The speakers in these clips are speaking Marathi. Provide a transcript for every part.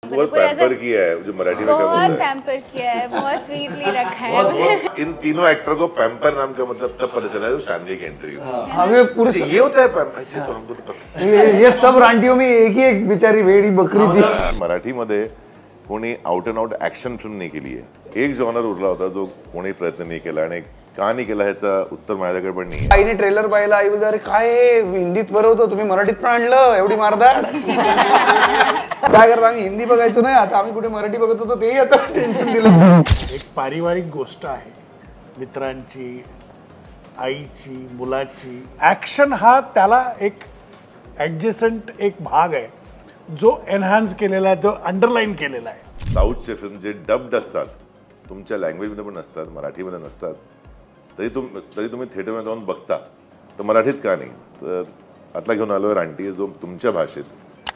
बहुत पैम्पर किया है जो मराठी में कहा बहुत होता है। पैम्पर किया है, बहुत स्वीटली रखा है। इन तीनों एक्टर को पैम्पर नाम का मतलब तब पता चला शानवी के इंटरव्यू। हमें पूरे ये होता है पैम्पर, तो हमको तो पता। ये सब रांटियों में एक ही एक बेचारी वेड़ी बकरी थी। मराठी मध्ये कोणी out and out action film नाही केली आहे. एक जॉनर उरला होता जो कोणी प्रयत्न नाही केला आणि का नाही केला ह्याचं उत्तर माझ्याकडे पण नाही. आईने ट्रेलर पाहिला, आई बोलते अरे काय हिंदीत बरवतो तुम्ही मराठीत पण आणलं एवढी मारधाड. काय करता आम्ही हिंदी बघायचो नाही, आता आम्ही कुठे मराठी बघत होतो तेही आता टेन्शन दिलं. एक पारिवारिक गोष्ट आहे, मित्रांची, आईची, मुलाची. ऍक्शन हा त्याला एक ऍडजस्टंट एक भाग आहे जो एनहान्स केलेला आहे, जो अंडरलाईन केलेला आहे. साऊथचे फिल्म जे डब्ड असतात तुमच्या लँग्वेजमध्ये पण नसतात, मराठीमध्ये नसतात, तरी तुम्ही थिएटरमध्ये जाऊन बघता, तर मराठीत का नाही. तर आता घेऊन आलो रानटी जो तुमच्या भाषेत.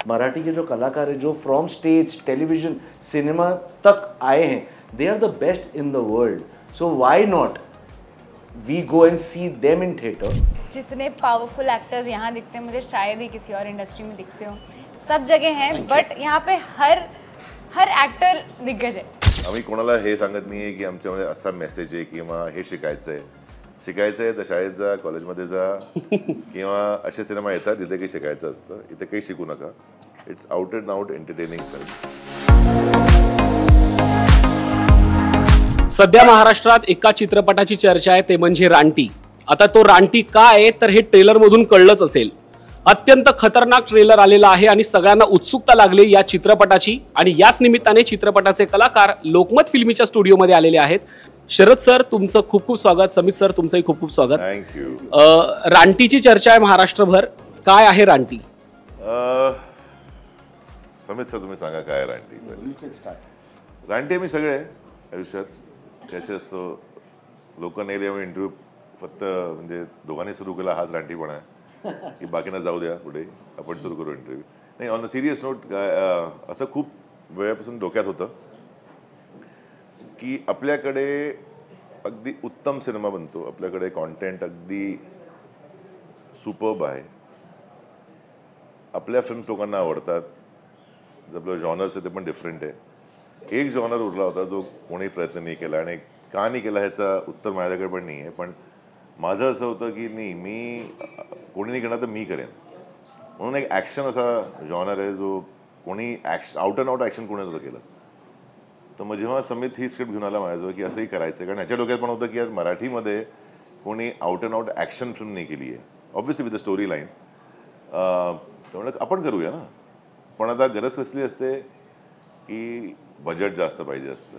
मराठी के जो कलाकार हैं जो फ्रॉम स्टेज टेलीविजन सिनेमा तक आए हैं, they are the best in the world. So why not we go and see them in theatre. जितने पावरफुल एक्टर्स यहाँ दिखते हैं मुझे शायद ही किसी और इंडस्ट्री में दिखते हो. सब जगह हैं, बट यहाँ पे हर एक्टर दिग्गज है. आम्ही कोणाला हे सांगत नाहीये की आमच्यामध्ये असा मेसेज आहे किंवा हे शिकायचंय तर शाळेत जा, कॉलेजमध्ये जा किंवा असे सिनेमा येतात जिथे काही शिकायचं असतं. इथे काही शिकू नका. It's out and out entertaining film. सध्या महाराष्ट्रात एका चित्रपटाची चर्चा आहे, ते म्हणजे रानटी. आता तो रानटी का आहे तर हे ट्रेलर मधून कळलंच असेल. अत्यंत खतरनाक ट्रेलर आलेला आहे आणि सगळ्यांना उत्सुकता लागली या चित्रपटाची. आणि याच निमित्ताने चित्रपटाचे कलाकार लोकमत फिल्मीच्या स्टुडिओमध्ये आलेले आहेत. शरद सर तुमचं खूप खूप स्वागत. समित सर तुमचंही खूप खूप स्वागत. थँक्यू. रानटीची चर्चा आहे महाराष्ट्रभर. काय आहे रानटी? समित सर तुम्ही सांगा काय रानटी. रानटी आम्ही सगळे आयुष्यात कसे असतो. लोक नाही इंटरव्ह्यू फक्त म्हणजे दोघांनी सुरू केला हाच रानटीपणा आहे की बाकीना जाऊ द्या पुढे आपण सुरू करू इंटरव्ह्यू. नाही, ऑन अ सिरियस नोट असं खूप वेळापासून डोक्यात होतं की आपल्याकडे अगदी उत्तम सिनेमा बनतो, आपल्याकडे कॉन्टेंट अगदी सुपर्ब आहे, आपल्या फिल्म्स लोकांना आवडतात, आपलं जॉनर्स आहे ते पण डिफरंट आहे. एक जॉनर उरला होता जो कोणी प्रयत्न नाही केला आणि का नाही केला ह्याचं उत्तर माझ्याकडे पण नाही आहे. पण माझं असं होतं की नाही, मी कोणी नाही करणार तर मी करेन. म्हणून एक ॲक्शन असा जॉनर आहे जो कोणी आउट अँड आउट ॲक्शन कोणी नव्हतं केलं. तर मग जेव्हा समित ही स्क्रिप्ट घेऊन आला माझ्याजवळ की असंही करायचं, कारण ह्याच्या डोक्यात पण होतं की आज मराठीमध्ये कोणी out and out action film नाही केली आहे, obviously with the story line. त्यामुळे आपण करूया ना. पण आता गरज कसली असते की बजेट जास्त पाहिजे असतं.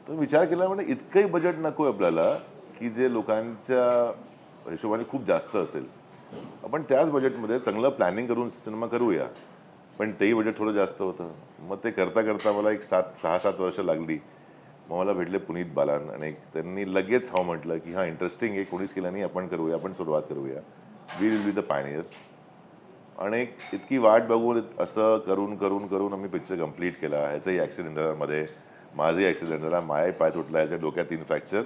तर विचार केला म्हणजे इतकंही बजेट नको आहे आपल्याला की जे लोकांच्या हिशोबाने खूप जास्त असेल. आपण त्याच बजेटमध्ये चांगलं प्लॅनिंग करून सिनेमा करूया. पण तेही बजेट थोडं जास्त होतं. मग ते करता करता मला एक 6-7 वर्ष लागली. मग मला भेटले पुनीत बालन आणि त्यांनी लगेच हा म्हटलं की हा इंटरेस्टिंग आहे, कोणीच केलं नाही, आपण करूया, आपण सुरुवात करूया, we will be the pioneers. आणि इतकी वाट बघून असं करून करून करून आम्ही पिक्चर कंप्लीट केला. ह्याचाही ॲक्सिडेंट झाला मध्ये, माझाही ॲक्सिडेंट झाला, माझाही पाय तुटला, ह्याच्या डोक्यात 3 फ्रॅक्चर.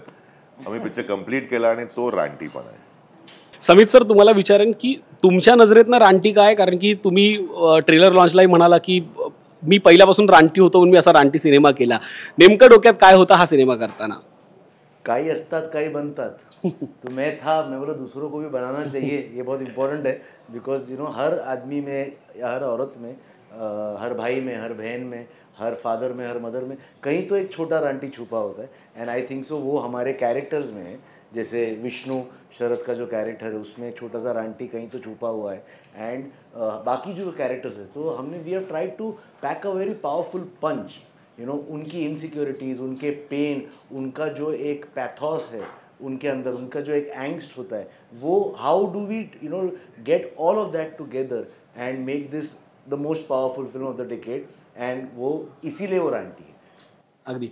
आम्ही पिक्चर कंप्लीट केला आणि तो रानटी पण आहे. समित सर तुम्हाला विचारेन की तुमच्या नजरेतनं रानटी काय? कारण की तुम्ही ट्रेलर लॉन्चलाही म्हणाला की मी पहिल्यापासून रानटी होतो म्हणून मी असा रानटी सिनेमा केला. नेमकं डोक्यात काय होता हा सिनेमा करताना? काही असतात काही बनतात. तो मैं था, मैं बोला दूसरों को भी बनाना चाहिए. ये बहुत इम्पोर्टेंट है बिकॉज यू नो हर आदमी में या हर औरत में, हर भाई में, हर बहन में, हर फादर में, हर मदर में कहीं तो एक छोटा रानटी छुपा होता है. एंड आई थिंक सो वो हमारे कैरेक्टर्स में है. जैसे विष्णु शरद का जो कैरेक्टर है उसमें एक छोटा सा रानटी कहीं तो छुपा हुआ है. एंड बाकी जो कैरेक्टर्स है तो हमने वी हैव ट्राइड टू पैक अ वेरी पावरफुल पंच. यू नो उनकी इनसिक्योरिटीज़, उनके पेन, उनका जो एक पैथोस है उनके अंदर, उनका जो एक एंग्स्ट होता है, वो how do we you know get all of that together and make this the most powerful film of the decade. And वो इसीलिए वो रानटी है. अगदी.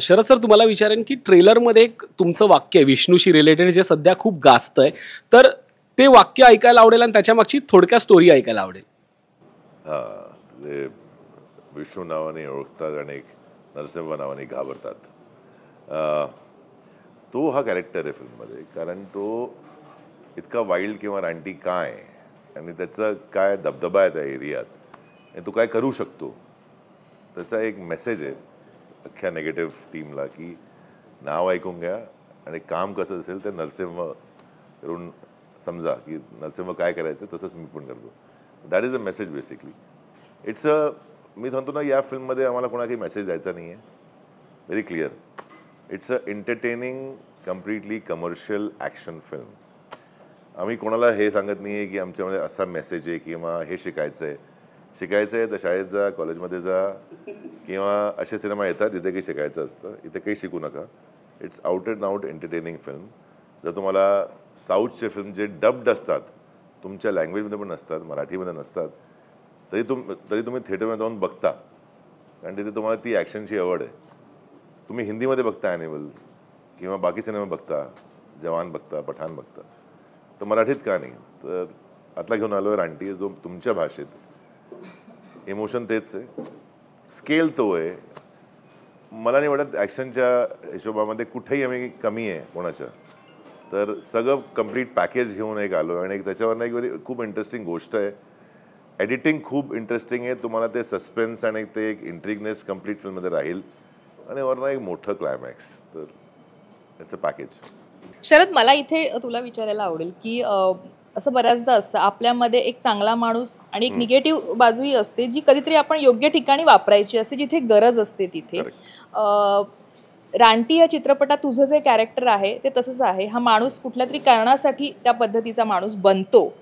शरद सर तुम्हाला विचारेन की ट्रेलरमध्ये एक तुमचं वाक्य आहे विष्णूशी रिलेटेड जे सध्या खूप गाजतंय, तर ते वाक्य ऐकायला आवडेल आणि त्याच्या मागची थोडक्यात स्टोरी ऐकायला आवडेल. विष्णू नावाने ओळखतात आणि नरसिंह नावाने घाबरतात. तो हा कॅरेक्टर आहे फिल्ममध्ये, कारण तो इतका वाईल्ड किंवा रानटी काय आणि त्याचा काय दबदबा आहे त्या एरियात आणि तो काय करू शकतो त्याचा एक मेसेज आहे अख्ख्या नेगेटिव्ह टीमला की नाव ऐकून घ्या आणि काम कसं असेल ते नरसिंह करून समजा की नरसिंह काय करायचं तसंच मी पण करतो. That is a message basically. It's a मी म्हणतो ना या फिल्ममध्ये आम्हाला कोणा काही मेसेज द्यायचा नाही आहे. Very clear. It's a entertaining completely commercial action film. आम्ही कोणाला हे सांगत नाही आहे की आमच्यामध्ये असा मेसेज आहे किंवा हे शिकायचं आहे. शिकायचं आहे तर शाळेत जा, कॉलेजमध्ये जा किंवा असे सिनेमा येतात जिथे काही शिकायचं असतं. इथे काही शिकू नका. It's out and out entertaining film. जर तुम्हाला साऊथचे फिल्म जे डब्ड असतात तुमच्या लँग्वेजमध्ये पण नसतात, मराठीमध्ये नसतात, तरी तुम्ही थिएटरमध्ये जाऊन बघता कारण तिथे तुम्हाला ती ॲक्शनची आवड आहे. तुम्ही हिंदीमध्ये बघता ॲनिमल किंवा बाकी सिनेमा बघता, जवान बघता, पठाण बघता, तर मराठीत का नाही? तर आतला घेऊन आलो आहे रानटी जो तुमच्या भाषेत. इमोशन तेच आहे, स्केल तो आहे. मला नाही वाटत ॲक्शनच्या हिशोबामध्ये कुठेही आम्ही कमी आहे कोणाच्या. तर सगळं कम्प्लीट पॅकेज घेऊन एक आलो आणि एक त्याच्यावरनं एक खूप इंटरेस्टिंग गोष्ट आहे. एडिटिंग खूप इंटरेस्टिंग आहे. तुम्हाला ते सस्पेन्स आणि ते एक इंट्रिगनेस कम्प्लीट फिल्ममध्ये राहील आणि वरनं एक मोठं क्लायमॅक्स. तर इट्स अ पॅकेज. शरद, मला इथे तुला विचारायला आवडेल की असं बऱ्याचदा असतं आपल्यामध्ये एक चांगला माणूस आणि एक निगेटिव्ह बाजूही असते जी कधीतरी आपण योग्य ठिकाणी वापरायची असते जिथे गरज असते तिथे. रानटी या चित्रपटात तुझं जे कॅरेक्टर आहे ते तसंच आहे. हा माणूस कुठल्या तरी कारणासाठी त्या पद्धतीचा माणूस बनतो.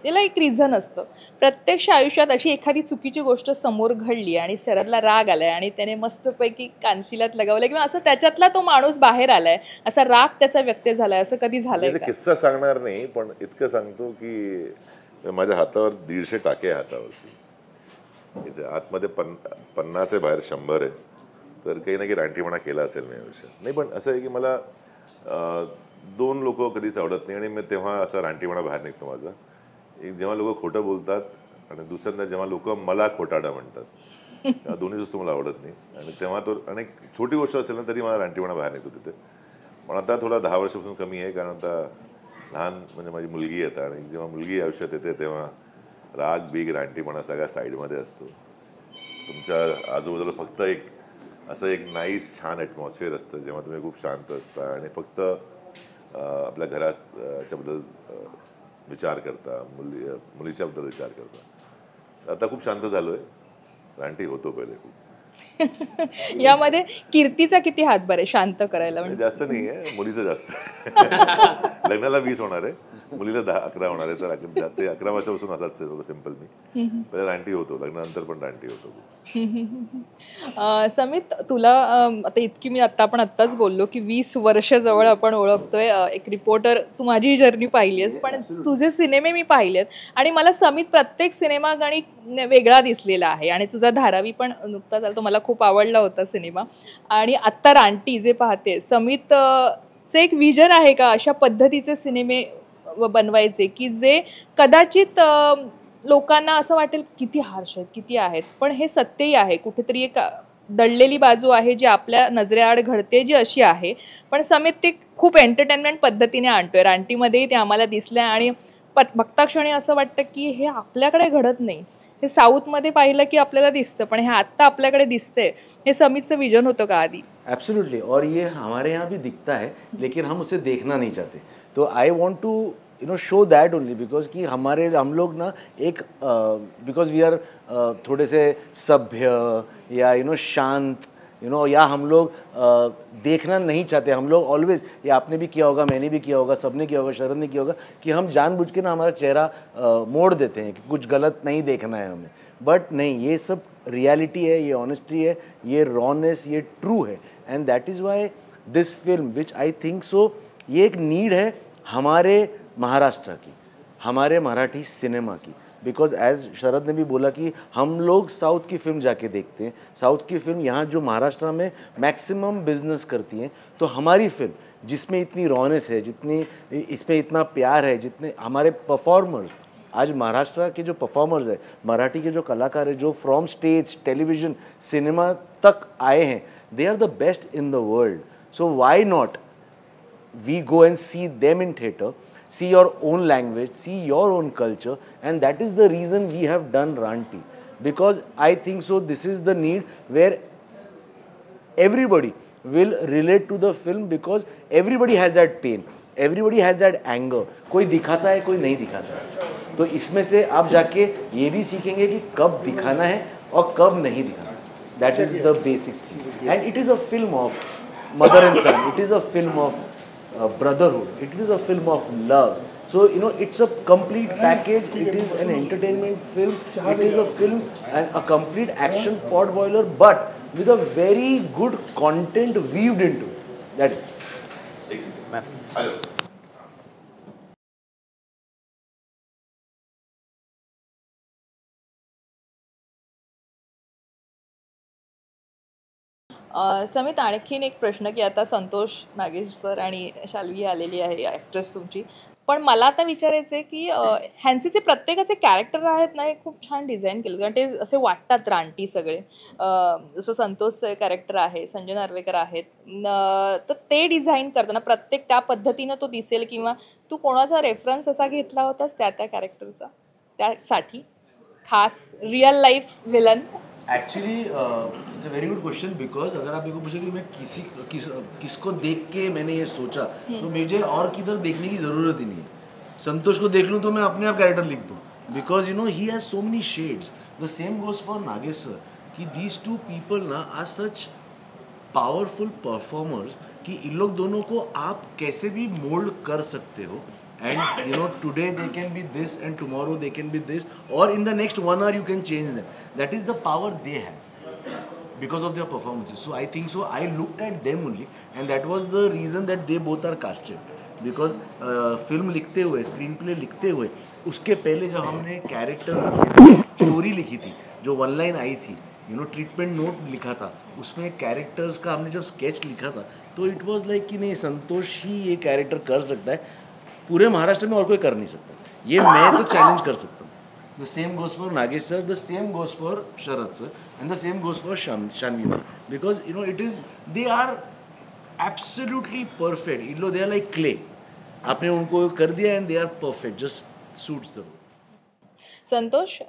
त्याला एक रिझन असतं. प्रत्यक्ष आयुष्यात अशी एखादी चुकीची गोष्ट समोर घडली आणि शरदला राग आलाय आणि त्याने मस्तपैकी कानशिलात लगावलं किंवा असं त्याच्यातला तो माणूस बाहेर आलाय, असा राग त्याचा व्यक्त झालाय, असं कधी झालंय का? किस्सा सांगणार नाही पण इतकं सांगतो की माझ्या हातावर 150 टाके हातावरती. इथे आतमध्ये 50 आहे, बाहेर 100 आहे. तर काही ना काही रानटीपणा केला असेल मी आयुष्यात. नाही पण असं आहे की मला 2 लोक कधीच आवडत नाही आणि मी तेव्हा असा रानटीपणा बाहेर निघतो माझा. एक जेव्हा लोक खोटं बोलतात आणि दुसऱ्यांदा जेव्हा लोक मला खोटाडा म्हणतात. तेव्हा दोन्ही वस्तू मला आवडत नाही. आणि तेव्हा तो आणि छोटी गोष्ट असेल ना तरी मला रानटीपणा बाहेर निघतो तिथे. पण आता थोडा 10 वर्षापासून कमी आहे कारण आता लहान म्हणजे माझी मुलगी येतात आणि जेव्हा मुलगी आयुष्यात येते तेव्हा राग बीग रानटीपणा सगळ्या साईडमध्ये असतो. तुमच्या आजूबाजूला फक्त एक असं एक नाईस छान ॲटमॉस्फिअर असतं जेव्हा तुम्ही खूप शांत असता आणि फक्त आपल्या घराच्याबद्दल विचार करता, मुलीच्याबद्दल विचार करता. आता खूप शांत झालोय. रानटी होतो पहिले खूप. यामध्ये कीर्तीचा किती हातभार आहे शांत करायला? म्हणजे जास्त नाही आहे, मुलीचं जास्त. लग्नाला 20 होणार आहे, मुलीला 10-11 होणार आहे. तर ते 11 वर्षापासून असाच आहे. सिम्पल मी पहिले रानटी होतो, लग्नानंतर पण रानटी होतो. समित, तुला आता इतकी मी आपण आत्ताच बोललो की 20 वर्ष जवळ आपण ओळखतोय. एक रिपोर्टर, तू माझी जर्नी पाहिली आहेस पण तुझे सिनेमे मी पाहिलेत आणि मला समित प्रत्येक सिनेमा गाणी वेगळा दिसलेला आहे आणि तुझा धारावी पण नुकताच आला, तो मला खूप आवडला होता सिनेमा. आणि आत्ता रानटी जे पाहते, समितचं एक विजन आहे का अशा पद्धतीचे सिनेमे बनवायचे की जे कदाचित लोकांना असं वाटेल किती हार्श आहेत, किती आहेत, पण हे सत्यही आहे. कुठेतरी एक दडलेली बाजू आहे जी आपल्या नजरेआड घडते, जी अशी आहे. पण समित ते खूप एंटरटेनमेंट पद्धतीने आणतोय. रानटीमध्येही ते आम्हाला दिसलंय आणि बघताक्षणी असं वाटतं की हे आपल्याकडे घडत नाही. हे साऊथमध्ये पाहिलं की आपल्याला दिसतं, पण हे आत्ता आपल्याकडे दिसतंय. हे समितचं विजन होतं का आधी? एब्सोल्युटली. और ये हमारे यहाँ भी दिखता है लेकिन हम उसे देखना नहीं चाहते. तो I want to show that only because कि हम लोग ना एक बिकॉज वी आर थोड़े से सभ्य या शांत या हम लोग देखना नहीं चाहते. हम लोग ऑलवेज, ये आपने भी किया होगा, मैंने भी किया होगा, सबने किया होगा, शरद ने किया होगा कि हम जानबूझ के ना हमारा चेहरा मोड़ देते हैं कि कुछ गलत नहीं देखना है हमें. बट नहीं, ये सब रियलिटी है, ये ऑनेस्टी है, ये रॉनेस, ये ट्रू है. End that is why this film which I think so, ये एक नीड है हमारे महाराष्ट्र की, हमारे मराठी सिनेमा की. बिकॉज एज शरद ने भी बोला कि हम लोग साउथ की फिल्म जाके देखते हैं. साउथ की फिल्म यहाँ जो महाराष्ट्र में मैक्सिमम बिजनेस करती हैं, तो हमारी फिल्म जिसमें इतनी रॉनेस है, जितनी इसमें इतना प्यार है, जितने हमारे परफॉर्मर्स, आज महाराष्ट्र के जो परफॉर्मर्स है, मराठी के जो कलाकार हैं, जो फ्रॉम स्टेज, टेलीविज़न, सिनेमा तक आए हैं, they are the best in the world. So why not we go and see them in theatre, see your own language, see your own culture, and that is the reason we have done Ranti. because I think so this is the need where everybody will relate to the film because everybody has that pain, everybody has that anger. कोई दिखाता है, कोई नहीं दिखाता है. तो इसमें से आप जाके ये भी सीखेंगे कि कब दिखाना है और कब नहीं दिखाना. That is the basic thing. And it is a film of mother and son. It is a film of brotherhood. It is a film of love. So, you know, it's a complete package. It is an entertainment film. It is a film and a complete action pot boiler, but with a very good content weaved into it. That is. Hello. समित, आणखीन एक प्रश्न की आता संतोष नागेश सर आणि शाल्वी आलेली आहे ॲक्ट्रेस तुमची, पण मला आता विचारायचं आहे की ह्यांचे जे प्रत्येकाचे कॅरेक्टर आहेत ना हे खूप छान डिझाईन केलं, कारण ते असे वाटतात रानटी सगळे. जसं संतोषचं कॅरेक्टर आहे, संजय नार्वेकर आहेत, तर ते डिझाईन करताना प्रत्येक त्या पद्धतीनं तो दिसेल, किंवा तू कोणाचा रेफरन्स असा घेतला होतास त्या कॅरेक्टरचा त्यासाठी खास real life villain? Actually it's a very good question, because अगर आप मेरे को पूछे कि मैं किसको देख के मैंने ये सोचा, तो मुझे और किधर देखने की ज़रूरत ही नहीं है. संतोष को देख लूँ तो मैं अपने आप कैरेक्टर लिख दूँ, because you no he has so many shades. The same goes for Nagesh sir, कि दीज टू पीपल ना आर सच पावरफुल परफॉर्मर्स कि इन लोग दोनों को आप कैसे भी मोल्ड कर सकते हो. And you know, today they can be this and tomorrow they can be this, or in the next 1 hour you can change them. That is the power they have because of their performances. So I think so I looked at them only, and that was the reason that they both are casted. Because film लिखते हुए, स्क्रीन प्ले लिखते हुए, उसके पहले जब हमने कैरेक्टर स्टोरी लिखी थी, जो 1 लाइन आई थी, यू नो ट्रीटमेंट नोट लिखा था, उसमें कैरेक्टर्स का हमने जब स्केच लिखा था, तो इट वाज लाइक कि नहीं, संतोष ही ये कैरेक्टर कर सकता है, पूरे महाराष्ट्र में और कोई कर नहीं सकता, ये मैं तो चैलेंज कर सकता हूँ. The same goes for Nagesh sir, the same goes for Sharad sir, and the same goes for Shanvi ma'am, because you know it is, they are absolutely perfect. इन लोग दे आर लाइक क्ले, आपने उनको कर दिया and they are perfect, just suits the role. Santosh,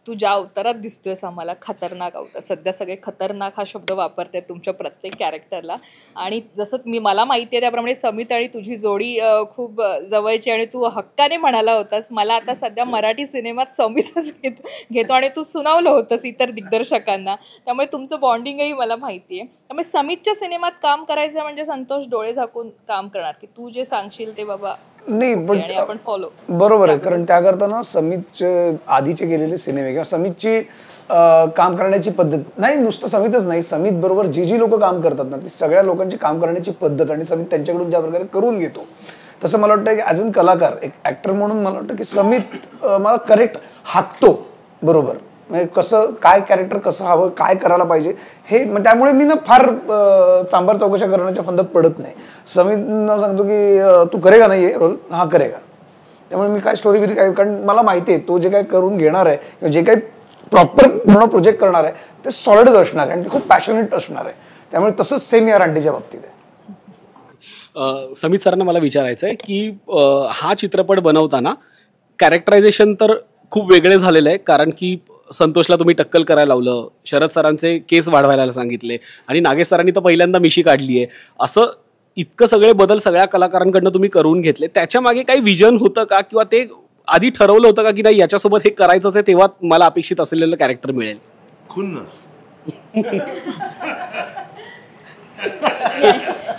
तू ज्या अवतारात दिसतोयस आम्हाला, खतरनाक अवतार, सध्या सगळे खतरनाक हा शब्द वापरतात तुमच्या प्रत्येक कॅरेक्टरला, आणि जसं मला माहिती आहे त्याप्रमाणे समित आणि तुझी जोडी खूप जवळची, आणि तू हक्काने म्हणाला होतास मला आता सध्या मराठी सिनेमात समितच घेतो, आणि तू सुनावलं होतंस इतर दिग्दर्शकांना, त्यामुळे तुमचं बॉन्डिंगही मला माहिती आहे. त्यामुळे समितच्या सिनेमात काम करायचं म्हणजे संतोष डोळे झाकून काम करणार, की तू जे सांगशील ते बाबा नाही, पण आपण फॉलो. बरोबर आहे, कारण त्याकरता ना समितचे आधीचे गेलेले सिनेमे किंवा समितची काम करण्याची पद्धत नाही, नुसतं समितच नाही, समित बरोबर जी लोक काम करतात ना ती सगळ्या लोकांची काम करण्याची पद्धत, आणि समित त्यांच्याकडून ज्या प्रकारे करून घेतो, तसं मला वाटतं की ॲज अन कलाकार, एक ॲक्टर म्हणून मला वाटतं की समित मला करेक्ट हाकतो बरोबर, म्हणजे कसं काय कॅरेक्टर कसं हवं, काय करायला पाहिजे हे, त्यामुळे मी ना फार चांभार चौकशा करण्याच्या फंदात पडत नाही. समितनं सांगतो की तू करेगा नाही हे रोल, हा करेगा, त्यामुळे मी काय स्टोरी बिरी काय, कारण मला माहिती आहे तो जे काय करून घेणार आहे किंवा जे काही प्रॉपर पूर्ण प्रोजेक्ट करणार आहे ते सॉलिडच असणार आहे आणि ते खूप पॅशनेट असणार आहे, त्यामुळे तसंच सेम या रांटीच्या बाबतीत आहे. समित सरांना मला विचारायचं आहे की हा चित्रपट बनवताना कॅरेक्टरायझेशन तर खूप वेगळे झालेलं आहे, कारण की संतोषला तुम्ही टक्कल करायला लावलं, शरद सरांचे केस वाढवायला सांगितले, आणि नागेश सरांनी तर पहिल्यांदा मिशी काढली आहे, असं इतकं सगळे बदल सगळ्या कलाकारांकडनं तुम्ही करून घेतले. त्याच्या मागे काही विजन होतं का, किंवा ते आधी ठरवलं होतं का की नाही याच्यासोबत हे करायचंच आहे, तेव्हा मला अपेक्षित असलेलं कॅरेक्टर मिळेल? खुन्नस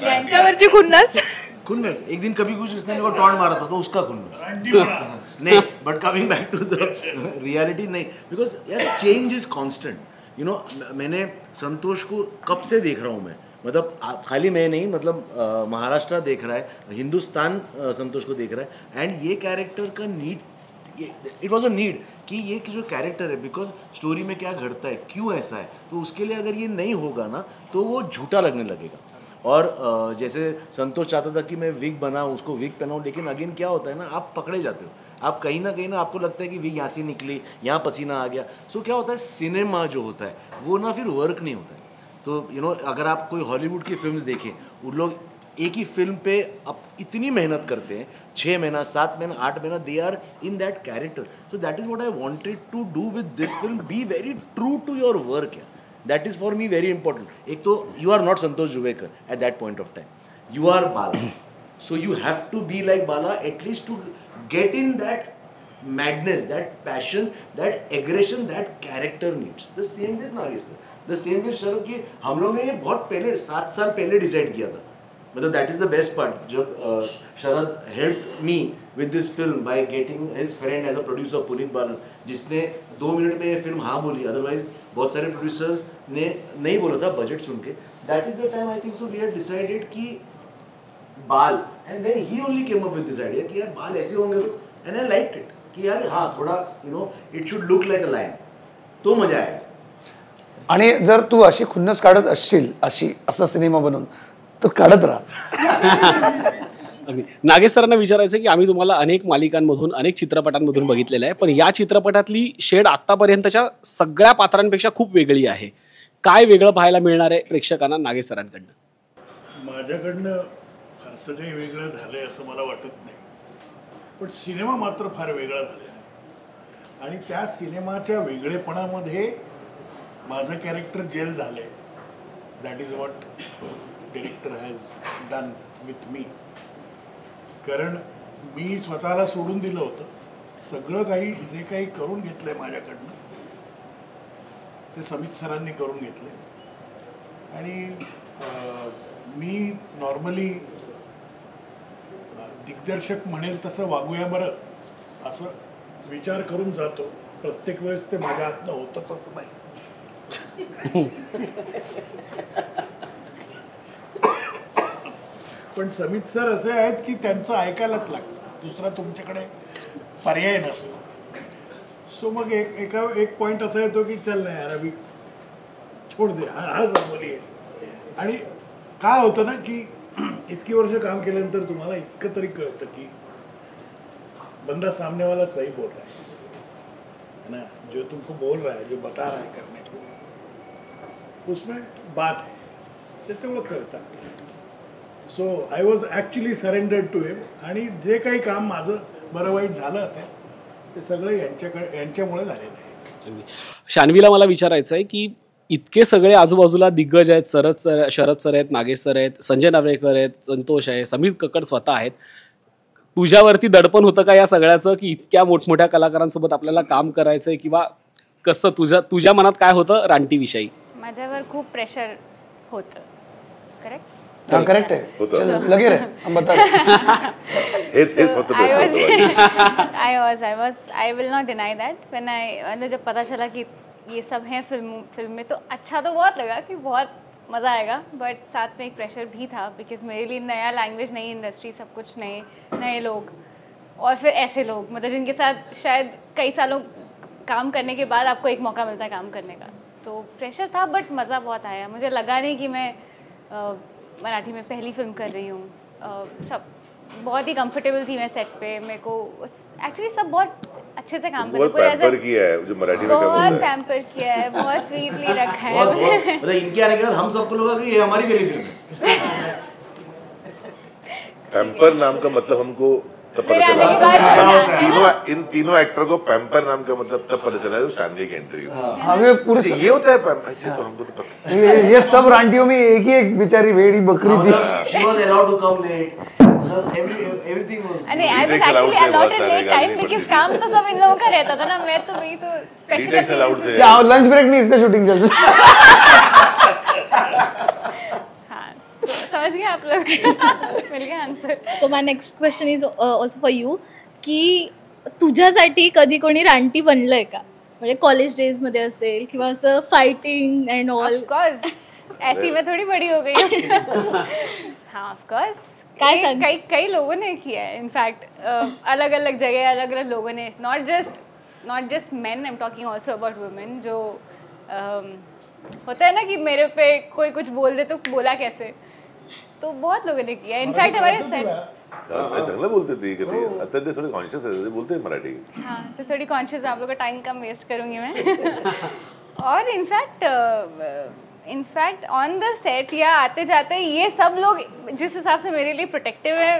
यांच्यावरची खुन्नस. खुन्नस, एक दिन कभी कुछ इसने मेरे को टॉन्ट मारा था तो उसका खुन्नस नहीं, but coming back to the reality, नहीं, बिकॉज यार change is constant. You know, मैंने संतोष को कब से देख रहा हूँ मैं, मतलब खाली मैं नहीं, मतलब महाराष्ट्र देख रहा है, हिंदुस्तान संतोष को देख रहा है, एंड ये कैरेक्टर का need, it was a need कि ये जो कैरेक्टर है, बिकॉज स्टोरी में क्या घटता है, क्यों ऐसा है, तो उसके लिए अगर ये नहीं होगा ना तो वो झूठा लगने लगेगा. और जैसे संतोष चाहता था कि मैं विग बनाऊँ, उसको विग पहनाऊँ, लेकिन अगेन क्या होता है ना, आप पकड़े जाते हो, आप कहीं ना आपको लगता है कि विग यहाँ से निकली, यहाँ पसीना आ गया. सो क्या होता है, सिनेमा जो होता है वो ना फिर वर्क नहीं होता है. तो यू नो, अगर आप कोई हॉलीवुड की फिल्म्स देखें, उन लोग एक ही फिल्म पे अब इतनी मेहनत करते हैं, 6 महीना 7 महीना 8 महीना, they are in that character. So that is what I wanted to do with this film, be very true to your work. That is for me very important. एक तो you are not Santosh Juvekar at that point of time, you are Bala, so you have to be like Bala at least to get in that madness, that passion, that aggression that character needs. The same with Nagesh sir, the same with Sharad. कि हम लोग ने ये बहुत पहले 7 साल पहले डिसाइड किया था. मतलब that is the best part. जब Sharad help me with this film by getting his friend as a producer Puneet Balan, जिसने 2 मिनट में ये फिल्म हाँ बोली, अदरवाइज बहुत सारे प्रोड्यूसर्स ने नहीं बोला था बजट सुन के. That is the time I think so we had decided कि बाल, and then he only came up with this idea कि यार बाल ऐसे होंगे तो, एंड आई लाइक्ड इट कि यार हाँ थोड़ा you know it should look like a lion, तो मजा आएगा. आणि जर तू अशी खुन्नस काढत असशील असा सिनेमा बनवून तर काढत राहा. अगदी. नागेश सरांना विचारायचं की आम्ही तुम्हाला अनेक मालिकांमधून अनेक चित्रपटांमधून बघितलेलं आहे, पण या चित्रपटातली शेड आतापर्यंतच्या सगळ्या पात्रांपेक्षा खूप वेगळी आहे. काय वेगळं पाहायला मिळणार आहे प्रेक्षकांना नागेश सरांकडनं? माझ्याकडनं फारसं काही वेगळं झालंय असं मला वाटत नाही, पण सिनेमा मात्र फार वेगळा झालेला आहे. आणि त्या सिनेमाच्या वेगळेपणामध्ये माझं कॅरेक्टर जेल झालंय. That is what director has done with me. कारण मी स्वतःला सोडून दिलं होतं, सगळं काही जे काही करून घेतलंय माझ्याकडनं ते समित सरांनी करून घेतले. आणि मी नॉर्मली दिग्दर्शक म्हणेल तसं वागूया बरं असं विचार करून जातो. प्रत्येक वेळेस ते माझ्या हातनं होतच असं नाही. पण समित सर असे आहेत की त्यांचं ऐकायलाच लागतं, दुसरा तुमच्याकडे पर्याय नसतो. सो मग एक पॉईंट असा येतो की चल नाही यार अभी छोड दे, हा जमली आहे. आणि काय होतं ना की इतकी वर्ष काम केल्यानंतर तुम्हाला इतकं तरी कळतं की बंदा सामने वाला सही बोल रहा है ना, जो तुमको बोल रहा है, जो बता रहा है करने को, उसमें बात है, ते तेवढं कळतं. So I was actually surrendered to him. आणि जे काही काम माझं बरं वाईट झालं असेल ते सगळं यांच्यामुळे झालेलं आहे. शान्वीला मला विचारायचं आहे की इतके सगळे आजूबाजूला दिग्गज आहेत, शरद सर आहेत, नागेश सर आहेत, संजय नार्वेकर आहेत, संतोष आहे, समीर कक्कड स्वतः आहेत. तुझ्यावरती दडपण होतं का या सगळ्याचं की इतक्या मोठमोठ्या कलाकारांसोबत आपल्याला काम करायचंय, किंवा कसं तुझ्या मनात काय होतं रानटीविषयी? माझ्यावर खूप प्रेशर होतं. करेक्ट? हाँ करेक्ट है, चल लगे रहे, हम बता रहे. I will not deny that. मैंने जब पता चला कि ये सब हैं फिल्म में, तो अच्छा तो बहुत लगा कि बहुत मज़ा आएगा, बट साथ में एक प्रेशर भी था बिकॉज मेरे लिए नया लैंग्वेज, नई इंडस्ट्री, सब कुछ नए लोग, और फिर ऐसे लोग मतलब जिनके साथ शायद कई सालों काम करने के बाद आपको एक मौका मिलता है काम करने का. तो प्रेशर था बट मज़ा बहुत आया. मुझे लगा नहीं कि मैं मराठी में पहली फिल्म कर रही हूँ. सब बहुत ही कंफर्टेबल थी मैं सेट पे. मेरे को एक्चुअली सब बहुत अच्छे से काम बहुत पैम्पर किया है, जो मराठी में बहुत पैम्पर किया है, बहुत स्वीटली रखा है. मतलब इनके आने के बाद हम सबको लगा कि ये हमारी पहली फिल्म है. पैम्पर नाम का मतलब हमको तब पता चला. इन तीनों एक्टर को पैम्पर नाम का मतलब तब पता चला जब शानवी की एंट्री हुई. हमें पूरे ये होता है पैम्पर, तो हमको तो पता. ये सब रांटियों में एक ही एक बेचारी भेड़ी बकरी थी. She was allowed to come late. Everything was. अरे I was actually allowed a late time because काम तो सब इन लोगों का रहता था ना. मैं तो वही तो Retakes allowed थे. क्या लंच ब्रेक नहीं, इसका शूटिंग चल रही. हाँ, तो समझ गए आप लोग. Mill Gaya answer. So my next question is also for you की तुझ्यासाठी कधी कोणी रानटी बनलंय का? म्हणजे कॉलेज डेज मध्ये असेल किंवा असं fighting and all. Of course ऐसी मैं थोड़ी बड़ी हो गई हूँ. हाँ ऑफ कोर्स कई लोगों ने किया है. इनफैक्ट अलग अलग जगह अलग अलग लोगों ने, not just main, I am talking also about women. जो होता है ना कि मेरे पे कोई कुछ बोल दे तो बोला कैसे, तो बहुत लोगों ने किया. इनफैक्ट हमारे सेट चांगलं बोलते ती कधी. आता ते थोडे कॉन्शियस आहे, बोलते मराठी. हाँ तो थोड़ी कॉन्शियस. आप लोग का टाइम कम वेस्ट करूँगी मैं. और in fact in fact on the set या आते जाते ये सब लोग जिस हिसाब से मेरे लिए प्रोटेक्टिव है,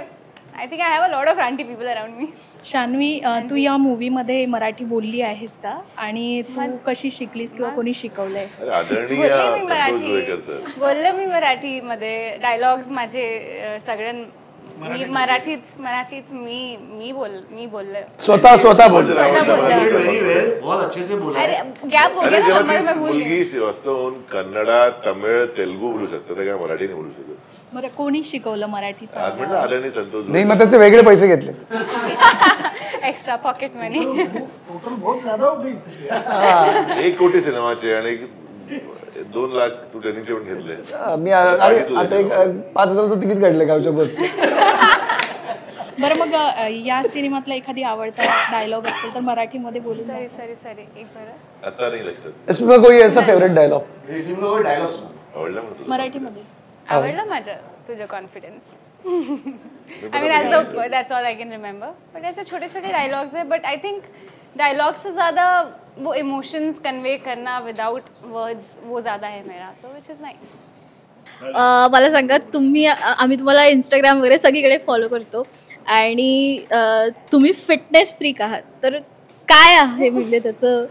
I think I have a lot of रानटी पीपल अराउंड मी. शान्वी, तू या मूवीमध्ये मराठी बोलली आहेस का आणि तू कशी शिकलीस किंवा कोणी शिकवलंय? अरे आदरणीय बोलले मी संतोष जोईकर सर. मराठी, बोललं मी मराठीमध्ये. डायलॉग्स माझे मी मराठीच मी बोलले. स्वतः बोल. वेरी वेल, बहुत अच्छे से बोला अरे है. गॅप हो अरे गया ना, जेव्हा मैं ती भूल गई. मुलगी श्रीवास्तवहून कन्नडा, तमिळ, तेलुगू बोलू शकते, तर काय मराठी नाही बोलू शकत. बरं, कोणी शिकवलं मराठीचं? आज म्हटलं आदरणीय संतोष नाही, मग त्याचे वेगळे पैसे घेतले. एक्स्ट्रा पॉकेट मनी. टोटल बहुत ज्यादा हो गई इसलिए. 1 कोटी सिनेमाचे आणि 2 लाख तू ट्रेनिंगचे पण घेतले. मी आता एक 5,000चं तिकीट काढलं गावच्या बस. बरं, मग या सिनेमातला एखादी आवडता डायलॉग असेल तर मराठीमध्ये बोलून जा. सॉरी एक बार. आता नाही लक्षात. इसमें कोई ऐसा फेवरेट डायलॉग? आवडला म्हणतो तुला? मराठीमध्ये आवडलं माझं तुझं confidence. I mean that's all I can remember. But ऐसे छोटे छोटे डायलॉग्स हैं, बट आई थिंक डायलॉग से ज़्यादा वो इमोशंस कन्वे करना विदाउट वर्ड्स वो ज़्यादा है मेरा, तो विच इज़ नाइस. मला सांगा, आम्ही तुम्हाला इंस्टाग्राम वगैरे सगळीकडे फॉलो करतो आणि तुम्ही फिटनेस फ्रीक आहात, तर काय आहे म्हणजे त्याचं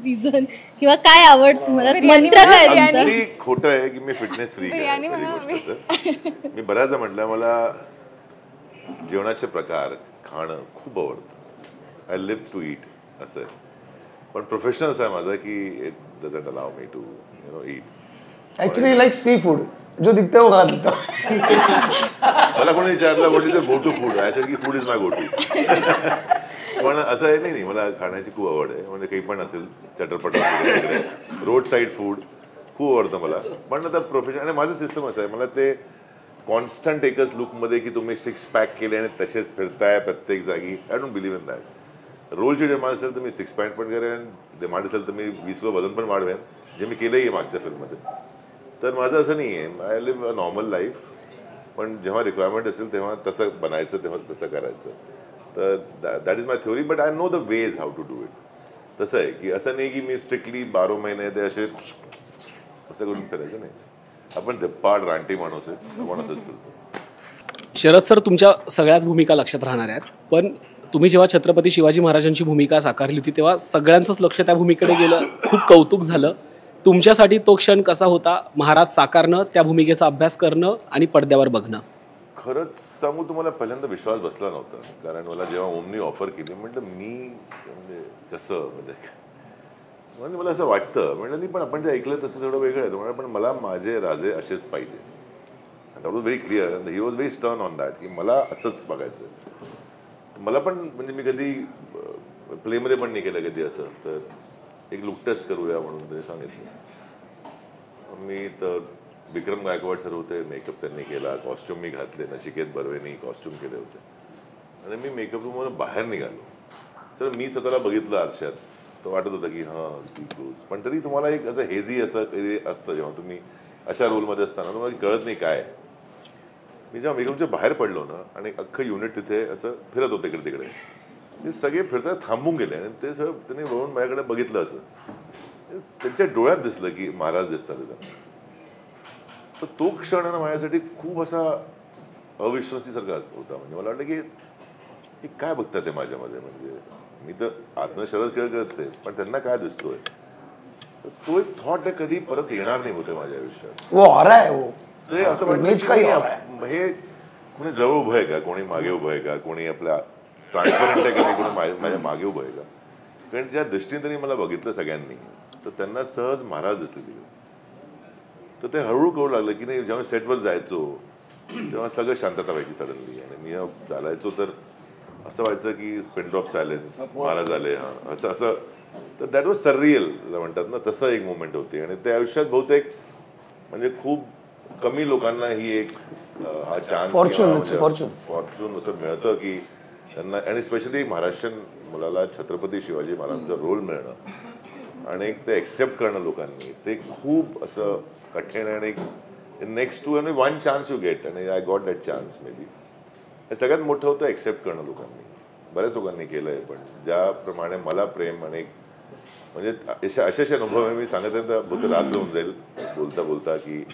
रिझन किंवा काय आवड तुम्हाला, मंत्र काय तुमचा? अगदी खोटं आहे की मी फिटनेस फ्रीक आहे. बिर्याणी पहिली म्हणा गोष्ट तर. मी बऱ्याचदा म्हटलं मला जेवणाचे प्रकार खाणं खूप आवडतं. आय लिव्ह टू ईट असं आहे. पण प्रोफेशनल असं आहे माझं की it doesn't allow me to eat. Actually like see food, जो दिखता है वो खा लेता. मला कोणी विचारलं what is the go to food, I said की food is my go to. पण असं आहे नाही, मला खाण्याची खूप आवड आहे. म्हणजे काही पण असेल चटरपट रोड साईड फूड खूप आवडतं मला. पण आता प्रोफेशन आणि माझं सिस्टम असं आहे, मला ते कॉन्स्टंट एकच लुकमध्ये की तुम्ही 6 पॅक केले आणि तसेच फिरताय प्रत्येक जागी, I don't believe in that. रोलची डिमांड असेल तर मी 6 पॅक पण करेन, डिमांड असेल तर मी 20 किलो वजन पण वाढवेन, जे मी केलंही आहे मागच्या फिल्ममध्ये. तर माझं असं नाही आहे, I live a normal life. पण जेव्हा रिक्वायरमेंट असेल तेव्हा तसं बनायचं, तेव्हा तसं करायचं. तर that is my theory, but I know the ways how to do it. तसं आहे की असं नाही की मी स्ट्रिक्टली 12 महिने ते असे असं करून फिरायचं नाही. आपण धप्पाड रानटी माणूस आहे, आपण असंच करतो. शरद सर, तुमच्या सगळ्याच भूमिका लक्षात राहणार आहेत, पण तुम्ही जेव्हा छत्रपती शिवाजी महाराजांची भूमिका साकारली होती तेव्हा सगळ्यांचंच लक्ष त्या भूमिकेकडे गेलं, खूप कौतुक झालं. तुमच्यासाठी तो क्षण कसा होता, महाराज साकारणं, त्या भूमिकेचा अभ्यास करणं आणि पडद्यावर बघणं? खरंच सांगू तुम्हाला, पहिल्यांदा विश्वास बसला नव्हता. कारण मला जेव्हा ओमनी ऑफर केली म्हटलं मी म्हणजे कसं म्हणजे मला असं वाटतं म्हटलं नाही, पण आपण जे ऐकलं तसं थोडं वेगळं आहे. म्हणजे पण मला माझे राजे असेच पाहिजे. That was very clear, he was very stern on that की मला असंच बघायचं. मला पण म्हणजे मी कधी प्लेमध्ये पण नाही केलं कधी असं, तर एक लुक टेस्ट करूया म्हणून ते सांगितलं. मी तर विक्रम गायकवाड सर होते, मेकअप त्यांनी केला, कॉस्ट्युम मी घातले, नचिकेत बर्वेनी कॉस्ट्युम केले होते. आणि मी मेकअप रूममधून बाहेर निघालो तर मी स्वतःला बघितलं आरशात, तर वाटत होतं की हां ती क्लोज. पण तरी तुम्हाला एक असं हेझी असं काही असतं जेव्हा तुम्ही अशा रोलमध्ये असताना, तुम्हाला कळत नाही काय. मी जेव्हा मेकअपच्या बाहेर पडलो ना आणि अख्खं युनिट तिथे असं फिरत होतं इकडे तिकडे, ते सगळे फिरतात थांबून गेले आणि ते सगळं त्यांनी वळून माझ्याकडे बघितलं. असं त्यांच्या डोळ्यात दिसलं की महाराज दिसतात तिथं. तर तो क्षण ना माझ्यासाठी खूप असा अविश्वासीसारखा होता. म्हणजे मला वाटलं की काय बघतात ते माझ्यामध्ये. म्हणजे मी तर आत्म शरद खेळ करतच आहे, पण त्यांना काय दिसतोय, तो एक थॉट कधी परत येणार नाही होते माझ्या आयुष्यात. वो हो रहा है, वो ते असं वाटतं हे कोणी जवळ उभं आहे का, कोणी मागे उभं आहे का, कोणी आपल्या ट्रान्सपरंट आहे का, कोणी माझ्या मागे उभं आहे का. कारण ज्या दृष्टीने त्यांनी मला बघितलं सगळ्यांनी, तर त्यांना सहज महाराज दिसले तिकडे. तर ते हळूहळू कळू लागलं की नाही. जेव्हा सेटवर जायचो तेव्हा सगळं शांतता व्हायची सडनली, आणि मी चालायचो तर असं व्हायचं की पिन ड्रॉप सायलेन्स, महाराज आले, हां असं असं. तर दॅट वॉज सर्रियल म्हणतात ना, तसं एक मोमेंट होती. आणि त्या आयुष्यात बहुतेक म्हणजे खूप कमी लोकांना ही एक हा चान्स फॉर्च्यून असं मिळतं की त्यांना, आणि स्पेशली महाराष्ट्रीयन मुलाला छत्रपती शिवाजी महाराजांचा रोल मिळणं आणि ते एक्सेप्ट करणं लोकांनी, ते खूप असं कठीण आहे. आणि नेक्स्ट टू आणि 1 चान्स यू गेट, आणि I got that chance. May be हे सगळ्यात मोठं होतं एक्सेप्ट करणं लोकांनी. बऱ्याच लोकांनी केलं आहे, पण ज्याप्रमाणे मला प्रेम आणि म्हणजे असे अनुभव आहे. मी सांगत आहे तर बहुतेक रात्र होऊन जाईल बोलता बोलता की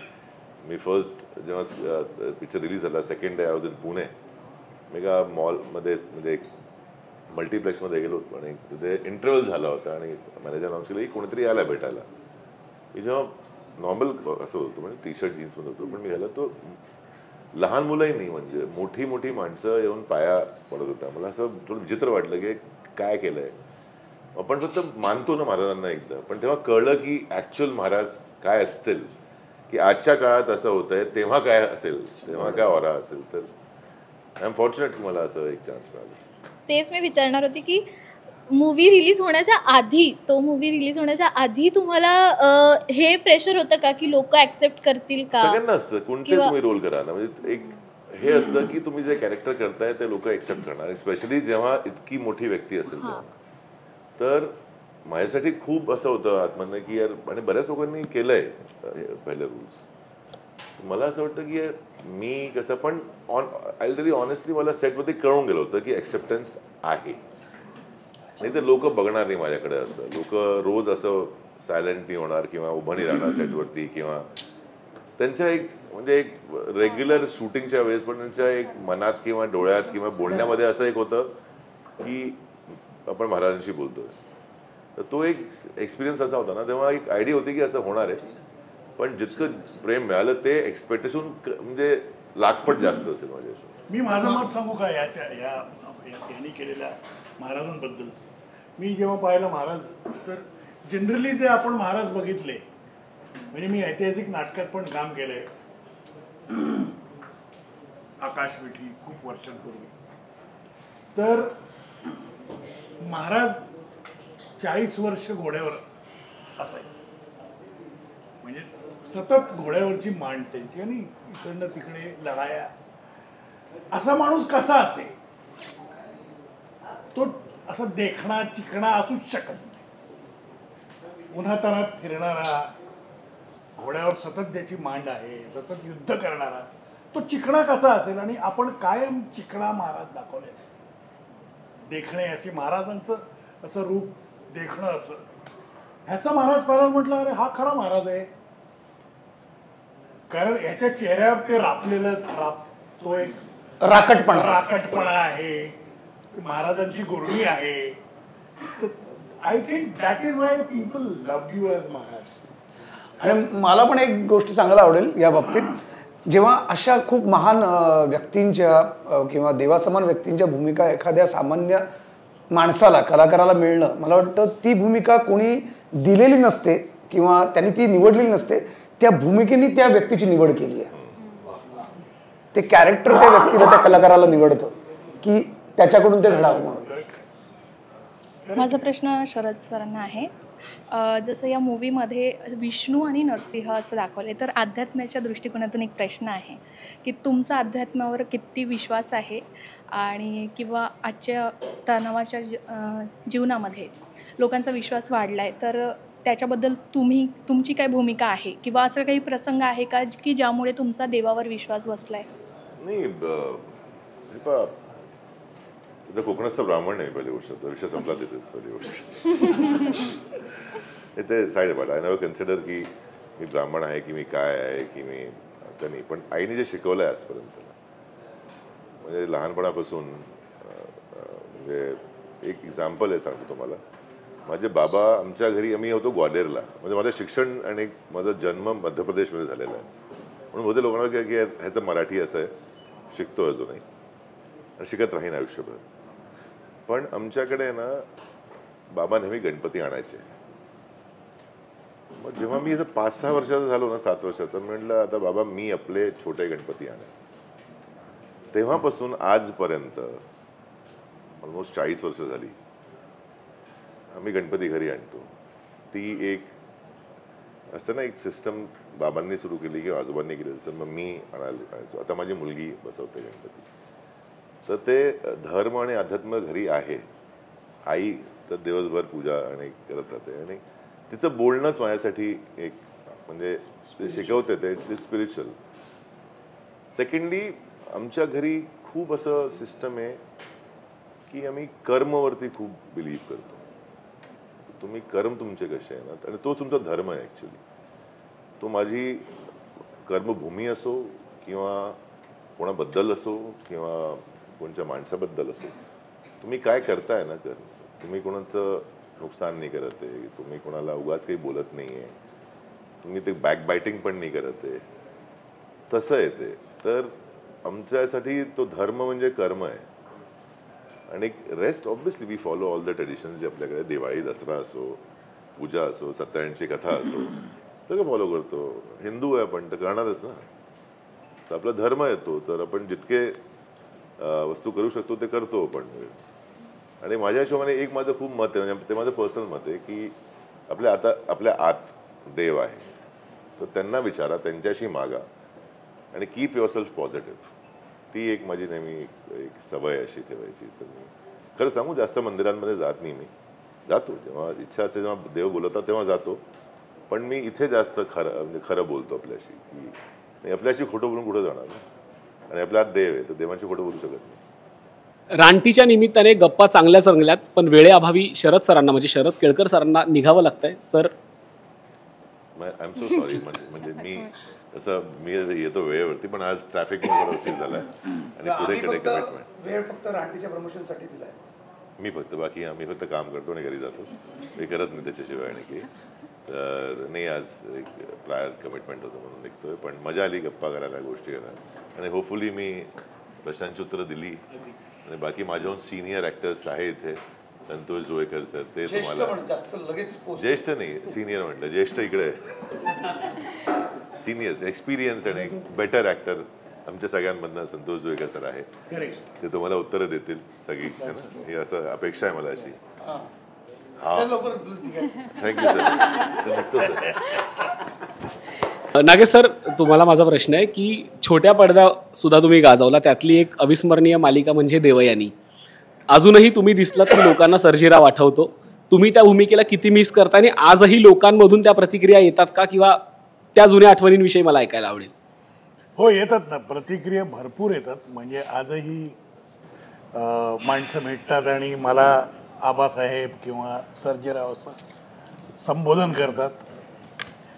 मी फर्स्ट जेव्हा पिक्चर रिलीज झाला, second day I was in Pune. मी एका मॉलमध्ये म्हणजे एक मल्टिप्लेक्समध्ये गेलो होतो आणि तिथे इंटरव्हल झाला होता आणि मॅनेजर अनाऊन्स केलं की कोणीतरी यायला भेटायला. मी जेव्हा नॉर्मल असं होतं म्हणजे टी शर्ट जीन्समध्ये होतो, पण मी गेलो तो लहान मुलंही नाही म्हणजे मोठी मोठी माणसं येऊन पाया पडत होत्या. मला असं थोडं विचित्र वाटलं की काय केलं आहे. आपण फक्त मानतो ना महाराजांना एकदा, पण तेव्हा कळलं की ॲक्च्युअल महाराज काय असतील, की आजच्या काळात असं होत आहे, तेव्हा काय असेल, तेव्हा काय ऑरा असेल. तर आय एम फॉर्च्युनेट की मला असं एक चान्स मिळाला. तेच मी विचारणार होती की मूवी रिलीज होण्याच्या आधी, तो मूवी रिलीज होण्याच्या आधी तुम्हाला हे प्रेशर होतं का की लोक ऍक्सेप्ट करतील का? सगळ्यांना असतं, कोणते तुम्ही रोल करा ना, म्हणजे एक हे असतं की तुम्ही जे कॅरेक्टर करताय ते लोक एक्सेप्ट करणार, स्पेशली जेव्हा इतकी मोठी व्यक्ती असेल तेव्हा. तर माझ्यासाठी खूप असं होतं आतमधनं की यार, आणि बऱ्याच लोकांनी केलंय पहिले रूल्स. मला असं वाटतं की मी कसं पण आय टेल यू ऑनेस्टली, मला सेटवरती कळून गेलं होतं की ॲक्सेप्टन्स आहे. नाही तर लोक बघणार नाही माझ्याकडे. असं लोक रोज असं सायलेंटली होणार किंवा उभं नाही राहणार सेटवरती, किंवा त्यांच्या एक म्हणजे एक रेग्युलर शूटिंगच्या वेळेस पण त्यांच्या एक मनात किंवा डोळ्यात किंवा बोलण्यामध्ये असं एक होतं की आपण महाराजांशी बोलतोय. तर तो एक एक्सपिरियन्स असा होता ना, तेव्हा एक आयडिया होती की असं होणार आहे. पण जितकं प्रेम मिळालं ते एक्सपेक्टेशन म्हणजे लाखपट जास्त असेल माझ्याशी. मी माझं मत सांगू का यांनी केलेल्या महाराजांबद्दल. मी जेव्हा पाहिलं महाराज, तर जनरली जे आपण महाराज बघितले, म्हणजे मी ऐतिहासिक नाटकात पण काम केलंय, आकाशविठी खूप वर्षांपूर्वी. तर महाराज 40 वर्ष घोड्यावर असायचं, म्हणजे सतत घोड्यावरची मान त्यांची आणि इकडनं तिकडे लढाया. असा माणूस कसा असेल, तो असा देखणा चिकणा असूच शकत नाही. उन्हातानात फिरणारा, घोड्यावर सतत त्याची मांड आहे, सतत युद्ध करणारा, तो चिकणा कसा असेल. आणि आपण कायम चिकणा महाराज दाखवले, देखणे असे महाराजांचं असं रूप, देखणं असं. ह्याचा महाराज पाहिला म्हटलं अरे हा खरा महाराज आहे, कारण ह्याच्या चेहऱ्यावर ते रापलेलं तो एक राकटपणा आहे, महाराजांची गुरणी आहे. I think that is why people love you as Maharaj. आणि मला पण एक गोष्ट सांगायला आवडेल या बाबतीत, जेव्हा अशा खूप महान व्यक्तींच्या किंवा देवासमान व्यक्तींच्या भूमिका एखाद्या सामान्य माणसाला, कलाकाराला मिळणं, मला वाटतं ती भूमिका कोणी दिलेली नसते किंवा त्यांनी ती निवडलेली नसते, त्या भूमिकेने त्या व्यक्तीची निवड केली आहे. ते कॅरेक्टर त्या व्यक्तीला, त्या कलाकाराला निवडतं की त्याच्याकडून ते घडावं म्हणून. माझा प्रश्न शरद सरांना आहे. जसं या मूवीमध्ये विष्णू आणि नरसिंह असं दाखवले, तर अध्यात्माच्या दृष्टिकोनातून एक प्रश्न आहे की तुमचा अध्यात्मावर किती विश्वास आहे, आणि किंवा आजच्या तणावाच्या जीवनामध्ये लोकांचा विश्वास वाढला आहे, तर त्याच्याबद्दल तुमची काय भूमिका आहे, किंवा असं काही प्रसंग आहे का की ज्यामुळे तुमचा देवावर विश्वास बसलाय? नाही, कोकणाचा ब्राह्मण नाही पहिली गोष्ट, तर विषय संपला तिथेच पहिली गोष्ट. ते side part. I never consider की मी ब्राह्मण आहे की मी काय आहे की मी आता नाही. पण आईने जे शिकवलं आहे आजपर्यंत, म्हणजे लहानपणापासून, म्हणजे एक एक्झाम्पल आहे सांगतो तुम्हाला. माझे बाबा, आमच्या घरी आम्ही होतो ग्वाल्हेरला, म्हणजे माझं शिक्षण आणि माझा जन्म मध्य प्रदेशमध्ये झालेला आहे, म्हणून बहुतेक लोकांना की ह्याचं मराठी असं आहे, शिकतो अजूनही आणि शिकत राहीन आयुष्यभर. पण आमच्याकडे ना बाबा नेहमी गणपती आणायचे. मग जेव्हा मी 5-6 वर्षाचा झालो ना, 7 वर्षाचा, म्हटलं आता बाबा मी आपले छोटे गणपती आणेन. तेव्हापासून आजपर्यंत ऑलमोस्ट 40 वर्ष झाली आम्ही गणपती घरी आणतो. ती एक असतं ना, एक सिस्टम बाबांनी सुरू केली किंवा आजोबांनी केली, जसं मग मी आणायचो, आता माझी मुलगी बसवते गणपती. तर ते धर्म आणि अध्यात्म घरी आहे. आई तर दिवसभर पूजा आणि करत राहते, आणि तिचं बोलणंच माझ्यासाठी एक म्हणजे शिकवते ते, इट्स स्पिरिच्युअल. सेकंडली, आमच्या घरी खूप असं सिस्टम आहे की आम्ही कर्मवरती खूप बिलीव्ह करतो. तुम्ही कर्म तुमचे कसे आहे ना, आणि तो तुमचा धर्म आहे ॲक्च्युली. तो माझी कर्मभूमी असो किंवा कोणाबद्दल असो किंवा कोणत्या माणसाबद्दल असो, तुम्ही काय करताय ना कर्म, तुम्ही कोणाचं नुकसान नाही करत आहे, तुम्ही कोणाला उगाच काही बोलत नाही आहे, तुम्ही ते बॅकबायटिंग पण नाही करत आहे, तसं आहे ते. तर आमच्यासाठी तो धर्म म्हणजे कर्म आहे. आणि rest obviously we follow all the traditions जे आपल्याकडे, दिवाळी दसरा असो, पूजा असो, सत्यनारायणची कथा असो, सगळं फॉलो करतो. हिंदू आहे आपण तर करणारच ना, तर आपला धर्म येतो. तर आपण जितके वस्तू करू शकतो ते करतो आपण. आणि माझ्या हिशोबाने एक माझं खूप मत आहे, म्हणजे ते माझं पर्सनल मत आहे की आपल्या आत देव आहे, तर त्यांना विचारा, त्यांच्याशी मागा आणि कीप युअर सेल्फ पॉझिटिव्ह. ती एक माझी नेहमी एक सवय अशी ठेवायची. तर मी खरं सांगू, जास्त मंदिरांमध्ये जात नाही. मी जातो जेव्हा इच्छा असते, जेव्हा देव बोलवतात तेव्हा जातो, पण मी इथे जास्त खरं बोलतो आपल्याशी, की आपल्याशी खोटं बोलून कुठं जाणार ना. आणि आपल्या आत देव आहे, तर देवांशी खोटं बोलू शकत नाही. रानटीच्या निमित्ताने गप्पा चांगल्या रंगल्यात, पण वेळेअभावी शरद सरांना म्हणजे शरद केळकर सरांना निघावं लागतंय. Sir I am so sorry. म्हणजे मी येतो वेळेवरती, पण आज ट्रॅफिक उशीर झाला आणि पुढे कमिटमेंट. वेळ फक्त रानटीच्या प्रमोशनसाठी दिलाय मी फक्त, बाकी आम्ही फक्त काम करतो आणि घरी जातो, मी करत नाही त्याच्याशिवाय. आणि की तर नाही, आज एक प्रायर कमिटमेंट होतं म्हणून निघतोय. पण मजा आली गप्पा करायला, गोष्टी करायला. आणि होपफुली मी प्रश्नांची उत्तरं दिली. आणि बाकी माझ्याहून सिनियर ॲक्टर्स आहे इथे, संतोष जोळेकर सर, ते तुम्हाला ज्येष्ठ नाही, सिनियर म्हटलं, ज्येष्ठ इकडे सिनियर्स, एक्सपिरियन्स आणि बेटर ॲक्टर आमच्या सगळ्यांमधनं संतोष जोळेकर सर आहे. ते तुम्हाला उत्तरं देतील सगळी, है ना, ही असं अपेक्षा आहे मला अशी. Thank you sir. निघतो सर. नागेश सर, तुम्हाला माझा प्रश्न आहे की छोट्या पडद्या सुद्धा तुम्ही गाजवला, त्यातली एक अविस्मरणीय मालिका म्हणजे देवयानी. अजूनही तुम्ही दिसलात की लोकांना सर्जेराव आठवतो. तुम्ही त्या भूमिकेला किती मिस करता आणि आजही लोकांमधून त्या प्रतिक्रिया येतात का, किंवा त्या जुन्या आठवणींविषयी मला ऐकायला आवडेल. हो, येतात ना, प्रतिक्रिया भरपूर येतात. म्हणजे आजही माणसं भेटतात आणि मला आबासाहेब किंवा सर्जेराव असं संबोधन करतात.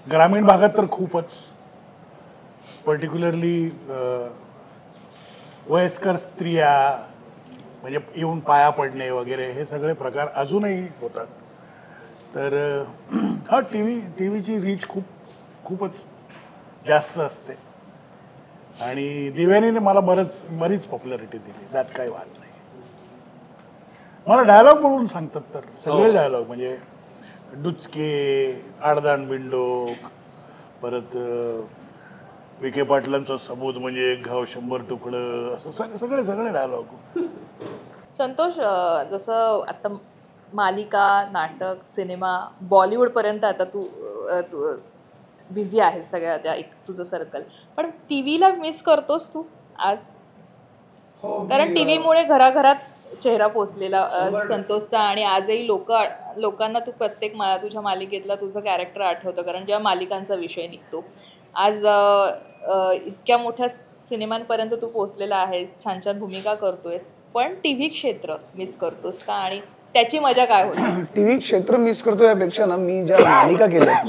ग्रामीण भागात तर खूपच, पर्टिक्युलरली वयस्कर स्त्रिया म्हणजे येऊन पाया पडणे वगैरे, हे सगळे प्रकार अजूनही होतात. तर हा टी व्हीची रीच खूपच जास्त असते. आणि दिव्यानीने मला बरीच पॉप्युलॅरिटी दिली, त्यात काही वाद नाही. मला डायलॉग म्हणून सांगतात तर सगळे डायलॉग, म्हणजे डुचके, आडदाण बिंडोक, परत विखे पाटलांचा सबूत म्हणजे घाव 100 तुकडं, असं सगळे डायलॉग. संतोष, जसं आता मालिका, नाटक, सिनेमा, बॉलिवूडपर्यंत आता तू बिझी आहेस सगळ्या त्या एक तुझं सर्कल, पण टी व्हीला मिस करतोस तू आज? कारण टी व्हीमुळे घराघरात चेहरा पोचलेला संतोषचा, आणि आजही लोकांना तू प्रत्येक तुझ्या मालिकेतला तुझं कॅरेक्टर आठवतं, कारण जेव्हा मालिकांचा विषय निघतो. आज इतक्या मोठ्या सिनेमांपर्यंत तू पोचलेला आहेस, छान छान भूमिका करतोयस, पण टी व्ही क्षेत्र मिस करतोस का, आणि त्याची मजा काय होती? टी व्ही क्षेत्र मिस करतो यापेक्षा ना, मी ज्या मालिका केल्या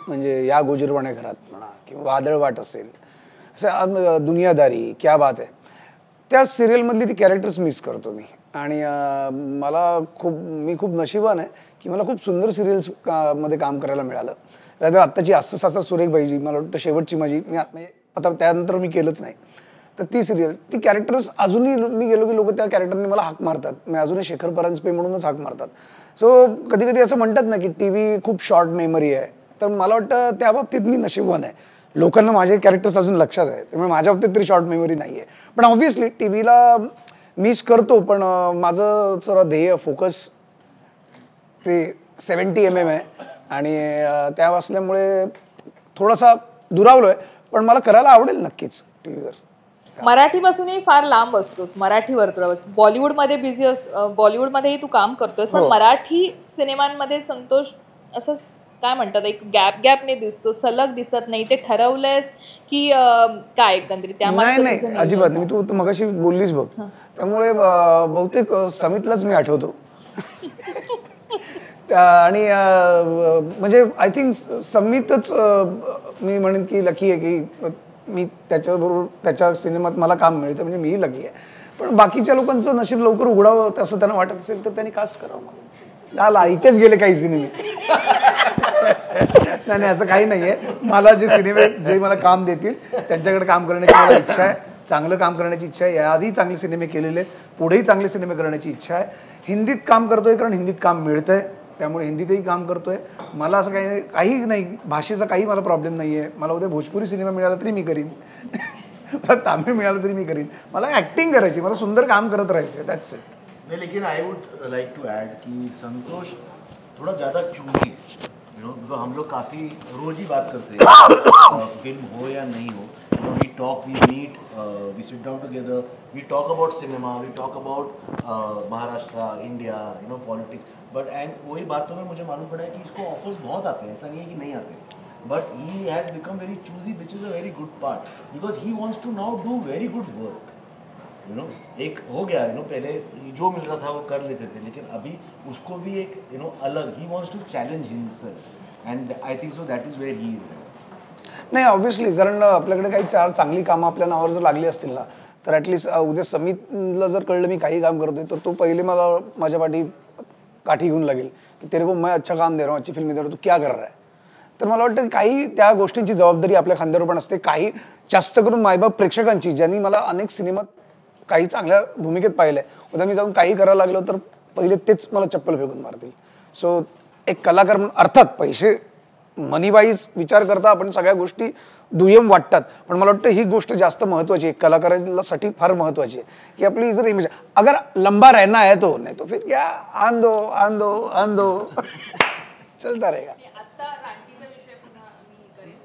म्हणजे या गोजीरवाण्या घरात म्हणा किंवा वादळवाट असेल, असं दुनियादारी, क्या बात आहे, त्या सिरियलमधली ती कॅरेक्टर्स मिस करतो मी. आणि मी खूप नशिबान आहे की मला खूप सुंदर सिरियल्स मध्ये काम करायला मिळालं. रादर आत्ताची अस्स सासा सुरेख बाईजी, मला वाटतं शेवटची माझी, म्हणजे आता त्यानंतर मी केलंच नाही, तर ती सिरियल, ती कॅरेक्टर्स अजूनही मी गेलो की लोक त्या कॅरेक्टरने मला हाक मारतात. मी अजूनही शेखर परांजपे म्हणूनच हाक मारतात. सो कधी कधी असं म्हणतात ना की टी व्ही खूप शॉर्ट मेमरी आहे, तर मला वाटतं त्या बाबतीत मी नशीबवान आहे. लोकांना माझे कॅरेक्टर्स अजून लक्षात आहे, त्यामुळे माझ्या बाबतीत तरी शॉर्ट मेमरी नाही आहे. पण ऑब्व्हियसली टी व्हीला मिस करतो, पण माझं जरा ध्येय, फोकस ते 70 mm आहे आणि त्या असल्यामुळे थोडासा दुरावलोय, पण मला करायला आवडेल नक्कीच टी व्हीवर. मराठीपासूनही फार लांब असतोस, मराठी वर्तुळावर. बॉलिवूडमध्ये बिझी बॉलिवूडमध्येही तू काम करतोस, पण मराठी सिनेमांमध्ये संतोष असं काय म्हणतात, एक गॅपने दिसतो, सलग दिसत नाही. ते ठरवलंयस की काय एकंदरीत त्यामध्ये? नाही, अजिबात नाही. तू मगाशी बोललीस बघ, त्यामुळे बहुतेक समितलाच मी आठवतो. आणि म्हणजे आय थिंक समीतच मी म्हणेन की लकी आहे की मी त्याच्याबरोबर त्याच्या सिनेमात मला काम मिळतं, म्हणजे मीही लकी आहे. पण बाकीच्या लोकांचं नशीब लवकर उघडावं असं त्यांना वाटत असेल तर त्यांनी कास्ट करावं. मला इथेच गेले काही सिनेमे. नाही असं काही नाही आहे. मला जे सिनेमे जे मला काम देतील त्यांच्याकडे काम करण्याची मला इच्छा आहे, चांगलं काम करण्याची इच्छा आहे. याआधी चांगले सिनेमे केलेले आहेत, पुढेही चांगले सिनेमे करण्याची इच्छा आहे. हिंदीत काम करतोय कारण हिंदीत काम मिळतंय, त्यामुळे हिंदीतही काम करतोय. मला असं काही नाही, भाषेचा काही मला प्रॉब्लेम नाही आहे. मला उद्या भोजपुरी सिनेमा मिळाला तरी मी करीन, मला तामिळ मिळालं तरी मी करीन. मला ॲक्टिंग करायची, मला सुंदर काम करत राहायचं, दॅट्स इट. नहीं, लेकिन I would like to add कि संतोष थोड़ा ज़्यादा चूजी, यू नो, बिकॉज हम लोग काफ़ी रोज ही बात करते हैं, फिल्म हो या नहीं हो, you know, we talk, we meet, we sit down together, we talk about cinema, we talk about Maharashtra, India, you know, politics. But and वही बातों में मुझे मालूम पड़ा है कि इसको ऑफर्स बहुत आते हैं, ऐसा नहीं है कि नहीं आते, but he has become very choosy, which is a very good part, because he wants to now do very good work. You know, एक हो गया, यू नो, पहले जो मिल रहा था वो कर लेते थे, लेकिन अभी उसको भी एक, यू नो, अलग, he wants to challenge himself, and I think so that is where he is. नाही ऑब्व्हियसली, कारण आपल्याकडे काही चार चांगली कामं आपल्या नावावर जर लागली असतील ना, तर ॲटलिस्ट उद्या समीतला जर कळलं मी काही काम करतोय तर तो पहिले मला माझ्या पाठी काठी घेऊन लागेल की तेरे को मैं अच्छा काम दे रहा हूँ, अच्छी फिल्म दे रहा हूँ, तू क्या कर रहा है. तर मला वाटतं काही त्या गोष्टींची जबाबदारी आपल्या खांद्यावर पण असते. काही जास्त करून मायबाप प्रेक्षकांची, ज्यांनी मला अनेक सिनेमात काही चांगल्या भूमिकेत पाहिलंय, उद्या मी जाऊन काही करायला लागलो तर पहिले तेच मला चप्पल फेकून मारतील. सो एक कलाकार म्हणून अर्थात पैसे मनी वाईज विचार करता आपण सगळ्या गोष्टी दुय्यम वाटतात, पण मला वाटतं ही गोष्ट जास्त महत्त्वाची आहे, कलाकारासाठी फार महत्त्वाची आहे की आपली जर इमेज अगर लंबा रहना है तो, नहीं तो फिर क्या आन दो चलता रहेगा.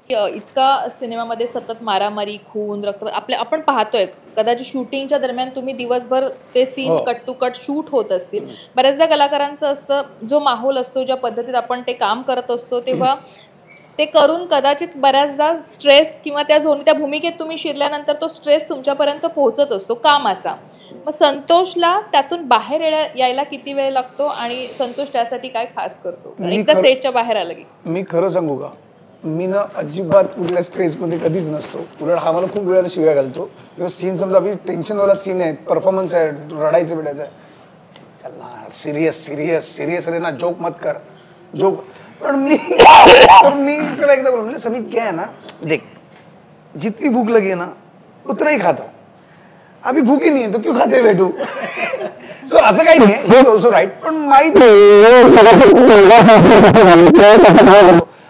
इतका सिनेमामध्ये सतत मारामारी, खून, रक्त आपण पाहतोय. कदाचित शूटिंगच्या दरम्यान तुम्ही दिवसभर ते scene cut to cut shoot होत असतील. बऱ्याचदा कलाकारांचं असतं, जो माहोल असतो, ज्या पद्धतीत आपण ते काम करत असतो तेव्हा ते करून कदाचित बऱ्याचदा स्ट्रेस किंवा त्या भूमिकेत तुम्ही शिरल्यानंतर तो स्ट्रेस तुमच्यापर्यंत पोहोचत असतो कामाचा. मग संतोषला त्यातून बाहेर यायला किती वेळ लागतो आणि संतोष त्यासाठी काय खास करतो एकदा सेटच्या बाहेर आलं की? मी खरं सांगू का, मी ना अजिबात कुठल्या स्ट्रेसमध्ये कधीच नसतो. उलट हा मला खूप वेळेला शिव्या घालतो. सीन समजा अभि टेन्शनवाला सीन आहे, परफॉर्मन्स आहे, रडायचं बिडायचं आहे, चल सिरियस रे ना, जोक मत कर जोक. पण मी त्याला एकदा बोललो, समीत क्या है ना, देख जितनी भूख लगी है ना उतना ही खाता हूँ, अभी भूख ही नहीं है तो क्यों खाते बैठू. सो असं काही नाही, हे इज ऑल्सो राईट. पण माहित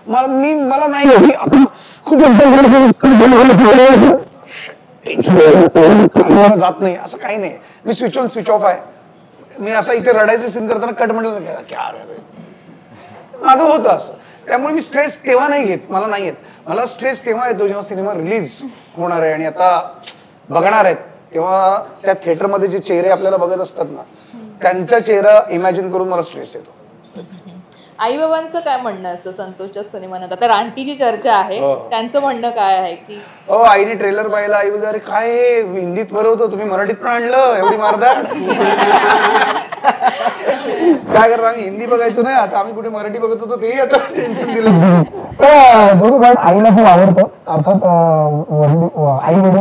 मला नाही खूप जात नाही, असं काही नाही. मी स्विच ऑन स्विच ऑफ आहे. मी असं इथे रडायचं सीन करताना कट म्हटलं क्या माझं होतं असं. त्यामुळे मी स्ट्रेस तेव्हा नाही घेत, मला नाही येत. मला स्ट्रेस तेव्हा येतो जेव्हा सिनेमा रिलीज होणार आहे आणि आता बघणार आहेत, तेव्हा त्या थिएटरमध्ये जे चेहरे आपल्याला बघत असतात ना, त्यांचा चेहरा इमॅजिन करून मला स्ट्रेस येतो. आई बाबांचं काय म्हणणं असतं संतोषच्या सिनेमानंतर? आता रानटीची चर्चा आहे, त्यांचं म्हणणं काय आहे की आईने ट्रेलर पाहिला, आई बोलते अरे काय हिंदीत बरवतो तुम्ही, मराठीत पण आणलं, एवढी मारदाड. काय करतो आम्ही, हिंदी बघायचो नाही, आता आम्ही कुठे मराठी बघत होतो, तेही आता टेन्शन दिलं. पण आईला खूप आवडतं. अर्थात आई वडील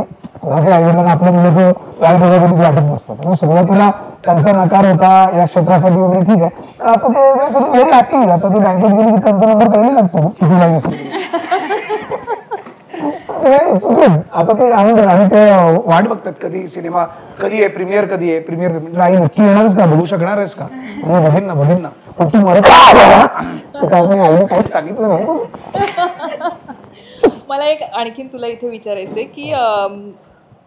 आई वडिलांना आपल्या मुलाचं वाईट वगैरे वाटत नसतं. सुरुवातीला त्यांचा नकार होता या क्षेत्रासाठी वगैरे, ठीक आहे. आता ते व्हेरी हॅपी. आता ती बँकेत गेली की त्यांचा नंबर पहिले लागतो किती लागेल. आता ते आणि ते वाट बघतात कधी सिनेमा कधी आहे, प्रीमियर कधी आहे. प्रीमियर आई नक्की येणारच का, बघू शकणार आहेस का? बघेन ना पण तू मरत आईने काहीच सांगितलं नाही. मला एक आणखीन तुला इथे विचारायचंय की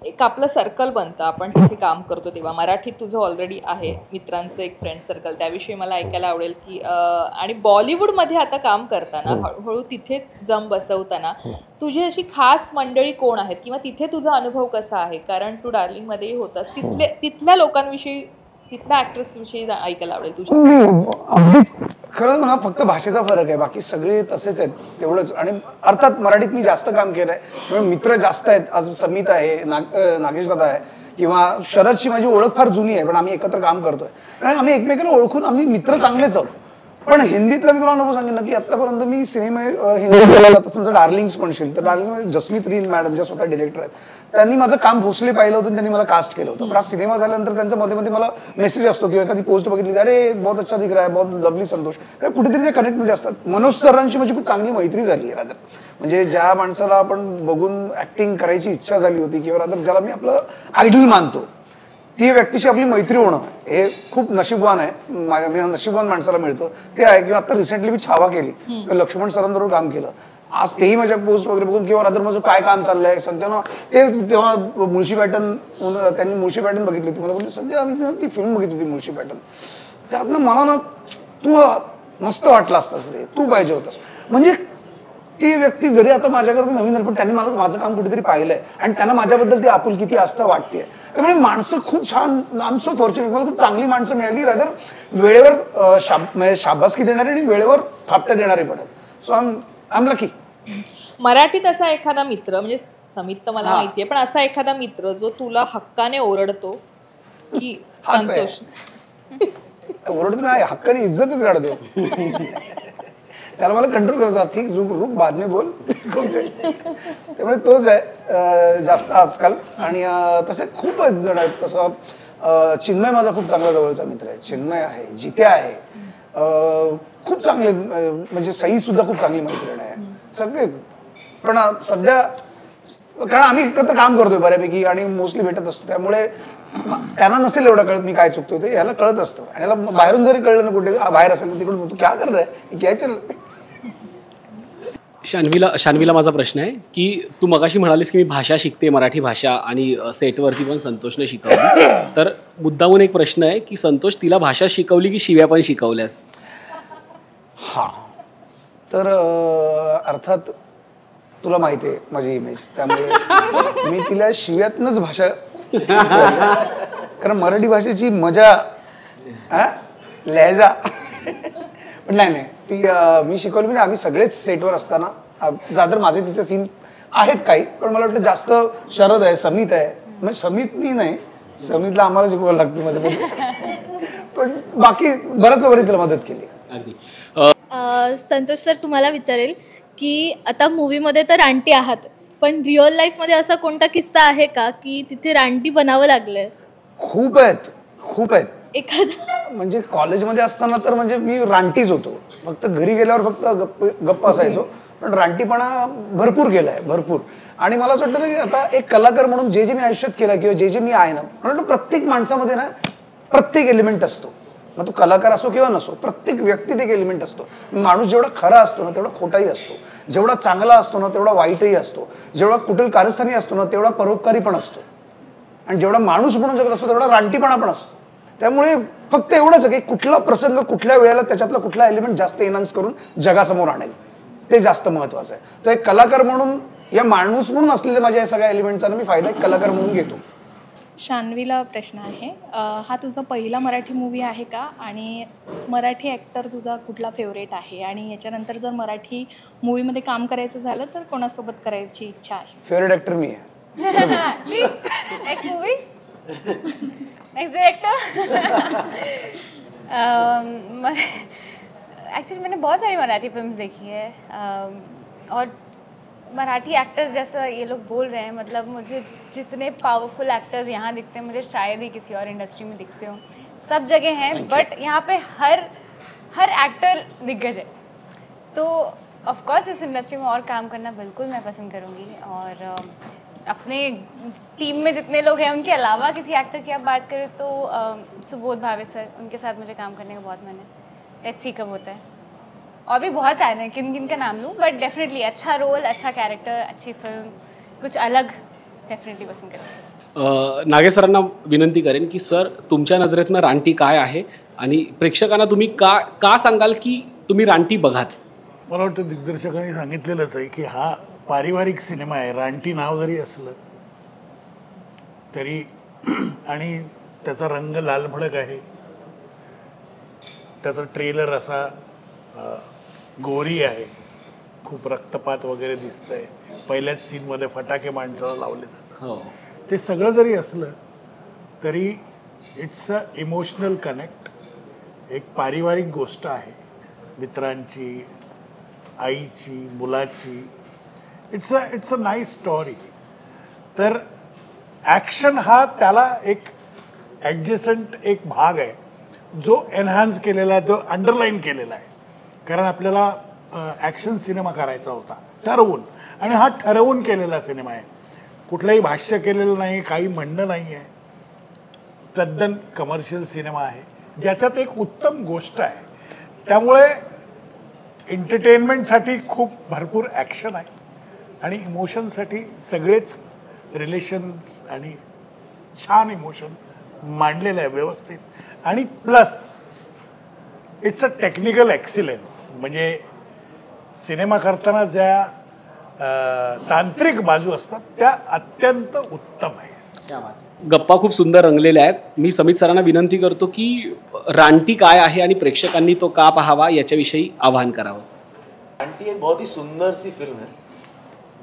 एक आपलं सर्कल बनतं, आपण तिथे काम करतो तेव्हा. मराठीत तुझं ऑलरेडी आहे मित्रांचं एक फ्रेंड सर्कल, त्याविषयी मला ऐकायला आवडेल की आणि बॉलिवूडमध्ये आता काम करताना हळूहळू तिथे जम बसवताना तुझी अशी खास मंडळी कोण आहेत किंवा तिथे तुझा अनुभव कसा आहे? कारण तू डार्लिंगमध्येही होतास, तिथल्या लोकांविषयी, तिथल्या ऍक्ट्रेस विषयी ऐकायला आवडेल तुझ्या. खरं म्हणा फक्त भाषेचा फरक आहे, बाकी सगळे तसेच आहेत तेवढंच. आणि अर्थात मराठीत मी जास्त काम केलंय, मित्र जास्त आहेत. आज समीत आहे, नागेश दादा आहे किंवा शरदची माझी ओळख फार जुनी आहे, पण आम्ही एकत्र काम करतोय आणि आम्ही एकमेकांना ओळखून आम्ही मित्र चांगलेच आहोत. पण हिंदीतला मी तुला अनुभव सांगेन ना की आतापर्यंत मी सिनेमे हिंदी आता समजा डार्लिंग्स म्हणशील तर डार्लिंग्स जसमीत रीन मॅडम ज्या स्वतः डिरेक्टर आहेत त्यांनी माझं काम भोसले पाहिलं होतं आणि त्यांनी मला कास्ट केलं होतं. पण हा सिनेमा झाल्यानंतर त्यांच्या मध्ये मध्ये मला मेसेज असतो किंवा एखादी पोस्ट बघितली अरे बहुत अच्छा दिख रहा है, बहुत लवली संतोष, तर कुठेतरी ते कनेक्टमध्ये असतात. मनोज सरांची माझी खूप चांगली मैत्री झाली आहे रादर. म्हणजे ज्या माणसाला आपण बघून ऍक्टिंग करायची इच्छा झाली होती किंवा रादर ज्याला मी आपलं आयडल मानतो ती व्यक्तीशी आपली मैत्री होणं हे खूप नशीबवान आहे. मी नशीबवान माणसाला मिळतं ते आहे. किंवा आता रिसेंटली मी छावा केली, लक्ष्मण सरांबरोबर काम केलं. आज तेही माझ्या पोस्ट वगैरे बघून किंवा रादर माझं काय काम चाललंय सध्या ते तेव्हा मुळशी पॅटर्न त्यांनी मुळशी पॅटर्न बघितली होती. मला बोलली सध्या आम्ही ती फिल्म बघितली होती मुळशी पॅटर्न, त्यातनं मला ना तू मस्त वाटला असतास रे, तू पाहिजे होतास. म्हणजे ती व्यक्ती जरी आता माझ्याकडे नवीन आली पण त्यांनी मला माझं काम कुठेतरी पाहिलंय आणि त्यांना माझ्याबद्दल ती आपुलकी ती आस्था वाटते. त्यामुळे माणसं खूप छान, आय एम सो फॉर्च्युनेट, मला खूप चांगली माणसं मिळाली रादर वेळेवर शाबासकी देणारी आणि वेळेवर थापट्या देणारे पण आहेत. So I am lucky. मराठीत असा एखादा मित्र, म्हणजे समित तर मला माहितीये, पण असा एखादा मित्र जो तुला हक्काने ओरडतो की संतोष ओरडतो नाही, हक्काने इज्जतच काढतो. त्याला मला कंट्रोल करतो, ठीक रुक बाद में बोल. त्यामुळे तोच आहे जास्त आजकाल. आणि तसे खूप जण आहेत. तसं चिन्मय माझा खूप चांगला जवळचा मित्र आहे, चिन्मय आहे, जित्या आहे, खूप चांगले, म्हणजे सई सुद्धा खूप चांगली मैत्रीण आहे सगळे. पण सध्या कारण आम्ही एकत्र काम करतोय बऱ्यापैकी आणि मोस्टली भेटत असतो त्यामुळे त्यांना नसेल एवढं कळत मी काय चुकतोय ते, याला कळत असतं. आणि याला बाहेरून जरी कळलं ना कुठे बाहेर असेल तर तिकडून तू क्या कर रहा है, क्या चल. शान्वीला माझा प्रश्न आहे की तू मगाशी म्हणालीस की मी भाषा शिकते, मराठी भाषा, आणि सेटवरती पण संतोषने शिकवली. तर मुद्दामून एक प्रश्न आहे की संतोष तिला भाषा शिकवली की शिव्या पण शिकवल्यास? हा तर अर्थात तुला माहिती आहे माझी इमेज, त्यामुळे मी तिला शिव्यातनंच भाषा कारण मराठी भाषेची मजा लहजा पण नाही ती मी शिकवली. म्हणजे आम्ही सगळेच सेटवर असताना जातर माझे तिचे सीन आहेत काही, पण मला वाटतं जास्त शरद आहे, समित आहे. म्हणजे समितनी नाही, समितला आम्हाला शिकवायला लागते मध्ये, पण बाकी बऱ्याच लोकांनी तिला मदत केली. अगदी. संतोष सर तुम्हाला विचारेल की आता मूवीमध्ये तर रानटी आहातच, पण रिअल लाईफमध्ये असा कोणता किस्सा आहे का की तिथे रानटी बनावं लागलंय? खूप आहेत. एखादा म्हणजे कॉलेजमध्ये असताना तर म्हणजे मी रानटीच होतो, फक्त घरी गेल्यावर फक्त गप्प असायचो. पण रानटीपणा भरपूर केलाय, भरपूर. आणि मला असं वाटतं की आता एक कलाकार म्हणून जे मी आयुष्यात केलं किंवा जे मी आहे ना, मला वाटतं प्रत्येक माणसामध्ये ना प्रत्येक एलिमेंट असतो. मग तो कलाकार असो किंवा नसो, प्रत्येक व्यक्तीत एक एलिमेंट असतो. माणूस जेवढा खरा असतो ना तेवढा खोटाही असतो, जेवढा चांगला असतो ना तेवढा वाईटही असतो, जेवढा कुटील कारस्थानी असतो ना तेवढा परोपकारी पण असतो, आणि जेवढा माणूस म्हणून जगत असतो तेवढा रानटीपणा पण असतो. त्यामुळे फक्त एवढंच आहे की कुठला प्रसंग कुठल्या वेळेला त्याच्यातला कुठला एलिमेंट जास्त एनहान्स करून जगासमोर आणेल ते जास्त महत्वाचं आहे. तर एक कलाकार म्हणून या माणूस म्हणून असलेल्या माझ्या या सगळ्या एलिमेंटचा मी फायदा एक कलाकार म्हणून घेतो. शान्वीला प्रश्न आहे, हा तुझा पहिला मराठी मूवी आहे का, आणि मराठी ॲक्टर तुझा कुठला फेवरेट आहे, आणि याच्यानंतर जर मराठी मूवीमध्ये काम करायचं झालं तर कोणासोबत करायची इच्छा आहे? फेवरेट ॲक्टर मी आहे. Next movie, next director. Actually मैंने बहुत सारी मराठी फिल्म्स देखी है, और मराठी एक्टर्स जैसा ये लोग बोल रहे हैं, मतलब मुझे जितने पावरफुल एक्टर्स यहाँ दिखते हैं मुझे शायद ही किसी और इंडस्ट्री में दिखते हो. सब जगह हैं, बट यहाँ पे हर एक्टर दिग्गज है. तो ऑफ कोर्स इस इंडस्ट्री में और काम करना बिल्कुल मैं पसंद करूँगी. और अपने टीम में जितने लोग हैं उनके अलावा किसी एक्टर की आप बात करें तो सुबोध भावे सर, उनके साथ मुझे काम करने का बहुत मन है. लेट्स सी कब होता है. और भी बहुत सारे हैं, किन किन का नाम लूँ, बट डेफिनेटली अच्छा रोल, अच्छा कैरेक्टर, अच्छी फिल्म, कुछ अलग डेफिनेटली पसंद करें. नागे सरांना विनंती करेन की सर तुमच्या नजरेतनं रानटी काय आहे आणि प्रेक्षकांना तुम्ही का सांगाल की तुम्ही रानटी बघाच? मला वाटतं दिग्दर्शकांनी सांगितलेलंच आहे की हा पारिवारिक सिनेमा आहे. रानटी नाव जरी असलं तरी आणि त्याचा रंग लालभडक आहे, त्याचा ट्रेलर असा गोरी आहे, खूप रक्तपात वगैरे दिसतंय, पहिल्याच सीनमध्ये फटाके माणसाला लावले जातात. ते सगळं जरी असलं तरी इट्स अ इमोशनल कनेक्ट, एक पारिवारिक गोष्ट आहे. मित्रांची, आईची, मुलाची. It's a nice story. तर ॲक्शन हा त्याला एक ॲडजस्टंट एक भाग आहे जो एनहान्स केलेला आहे, जो अंडरलाईन केलेला आहे. कारण आपल्याला ॲक्शन सिनेमा करायचा होता ठरवून, आणि हा ठरवून केलेला सिनेमा आहे. कुठलंही भाष्य केलेलं नाही, काही म्हणणं नाही आहे. तद्दन कमर्शियल सिनेमा आहे ज्याच्यात एक उत्तम गोष्ट आहे. त्यामुळे एंटरटेनमेंटसाठी खूप भरपूर ॲक्शन आहे आणि इमोशनसाठी सगळेच रिलेशन्स आणि छान इमोशन मांडलेलं आहे व्यवस्थित. आणि plus it's a technical excellence. म्हणजे सिनेमा करताना ज्या तांत्रिक बाजू असतात त्या अत्यंत उत्तम आहे. गप्पा खूप सुंदर रंगलेल्या आहेत. मी समित सरांना विनंती करतो की रानटी काय आहे आणि प्रेक्षकांनी तो का पाहावा याच्याविषयी आवाहन करावं. रानटी एक बहुत ही सुंदर सी फिल्म है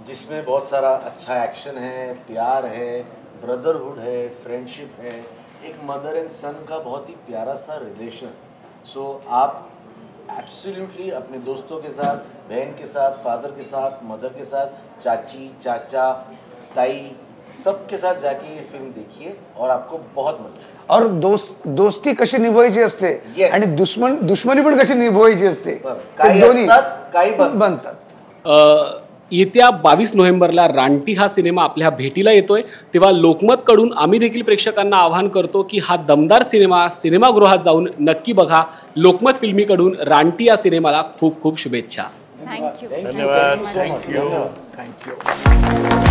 जिसमें बहुत सारा अच्छा एक्शन है, प्यार है, ब्रदरहुड है, फ्रेंडशिप है, एक मदर एंड सन का बहुत ही प्यारा सा रिलेशन. सो आप एब्सोल्युटली अपने दोस्तों के साथ, बहन के साथ, फादर के साथ, मदर के साथ, चाची, चाचा, ताई, सबके साथ जाके ये फिल्म देखिए और आपको बहुत मजा आएगा. और दोस्ती कशी निभवायची असते Yes. आणि दुश्मनी पण कशी निभवायची असते, काही असतात, काही बनतात. येत्या 22 नोव्हेंबरला रानटी हा सिनेमा आपल्या भेटीला येतोय. तेव्हा लोकमतकडून आम्ही देखील प्रेक्षकांना आवाहन करतो की हा दमदार सिनेमा सिनेमागृहात जाऊन नक्की बघा. लोकमत फिल्मीकडून रानटी या सिनेमाला खूप खूप शुभेच्छा. थँक्यू. धन्यवाद. थँक्यू.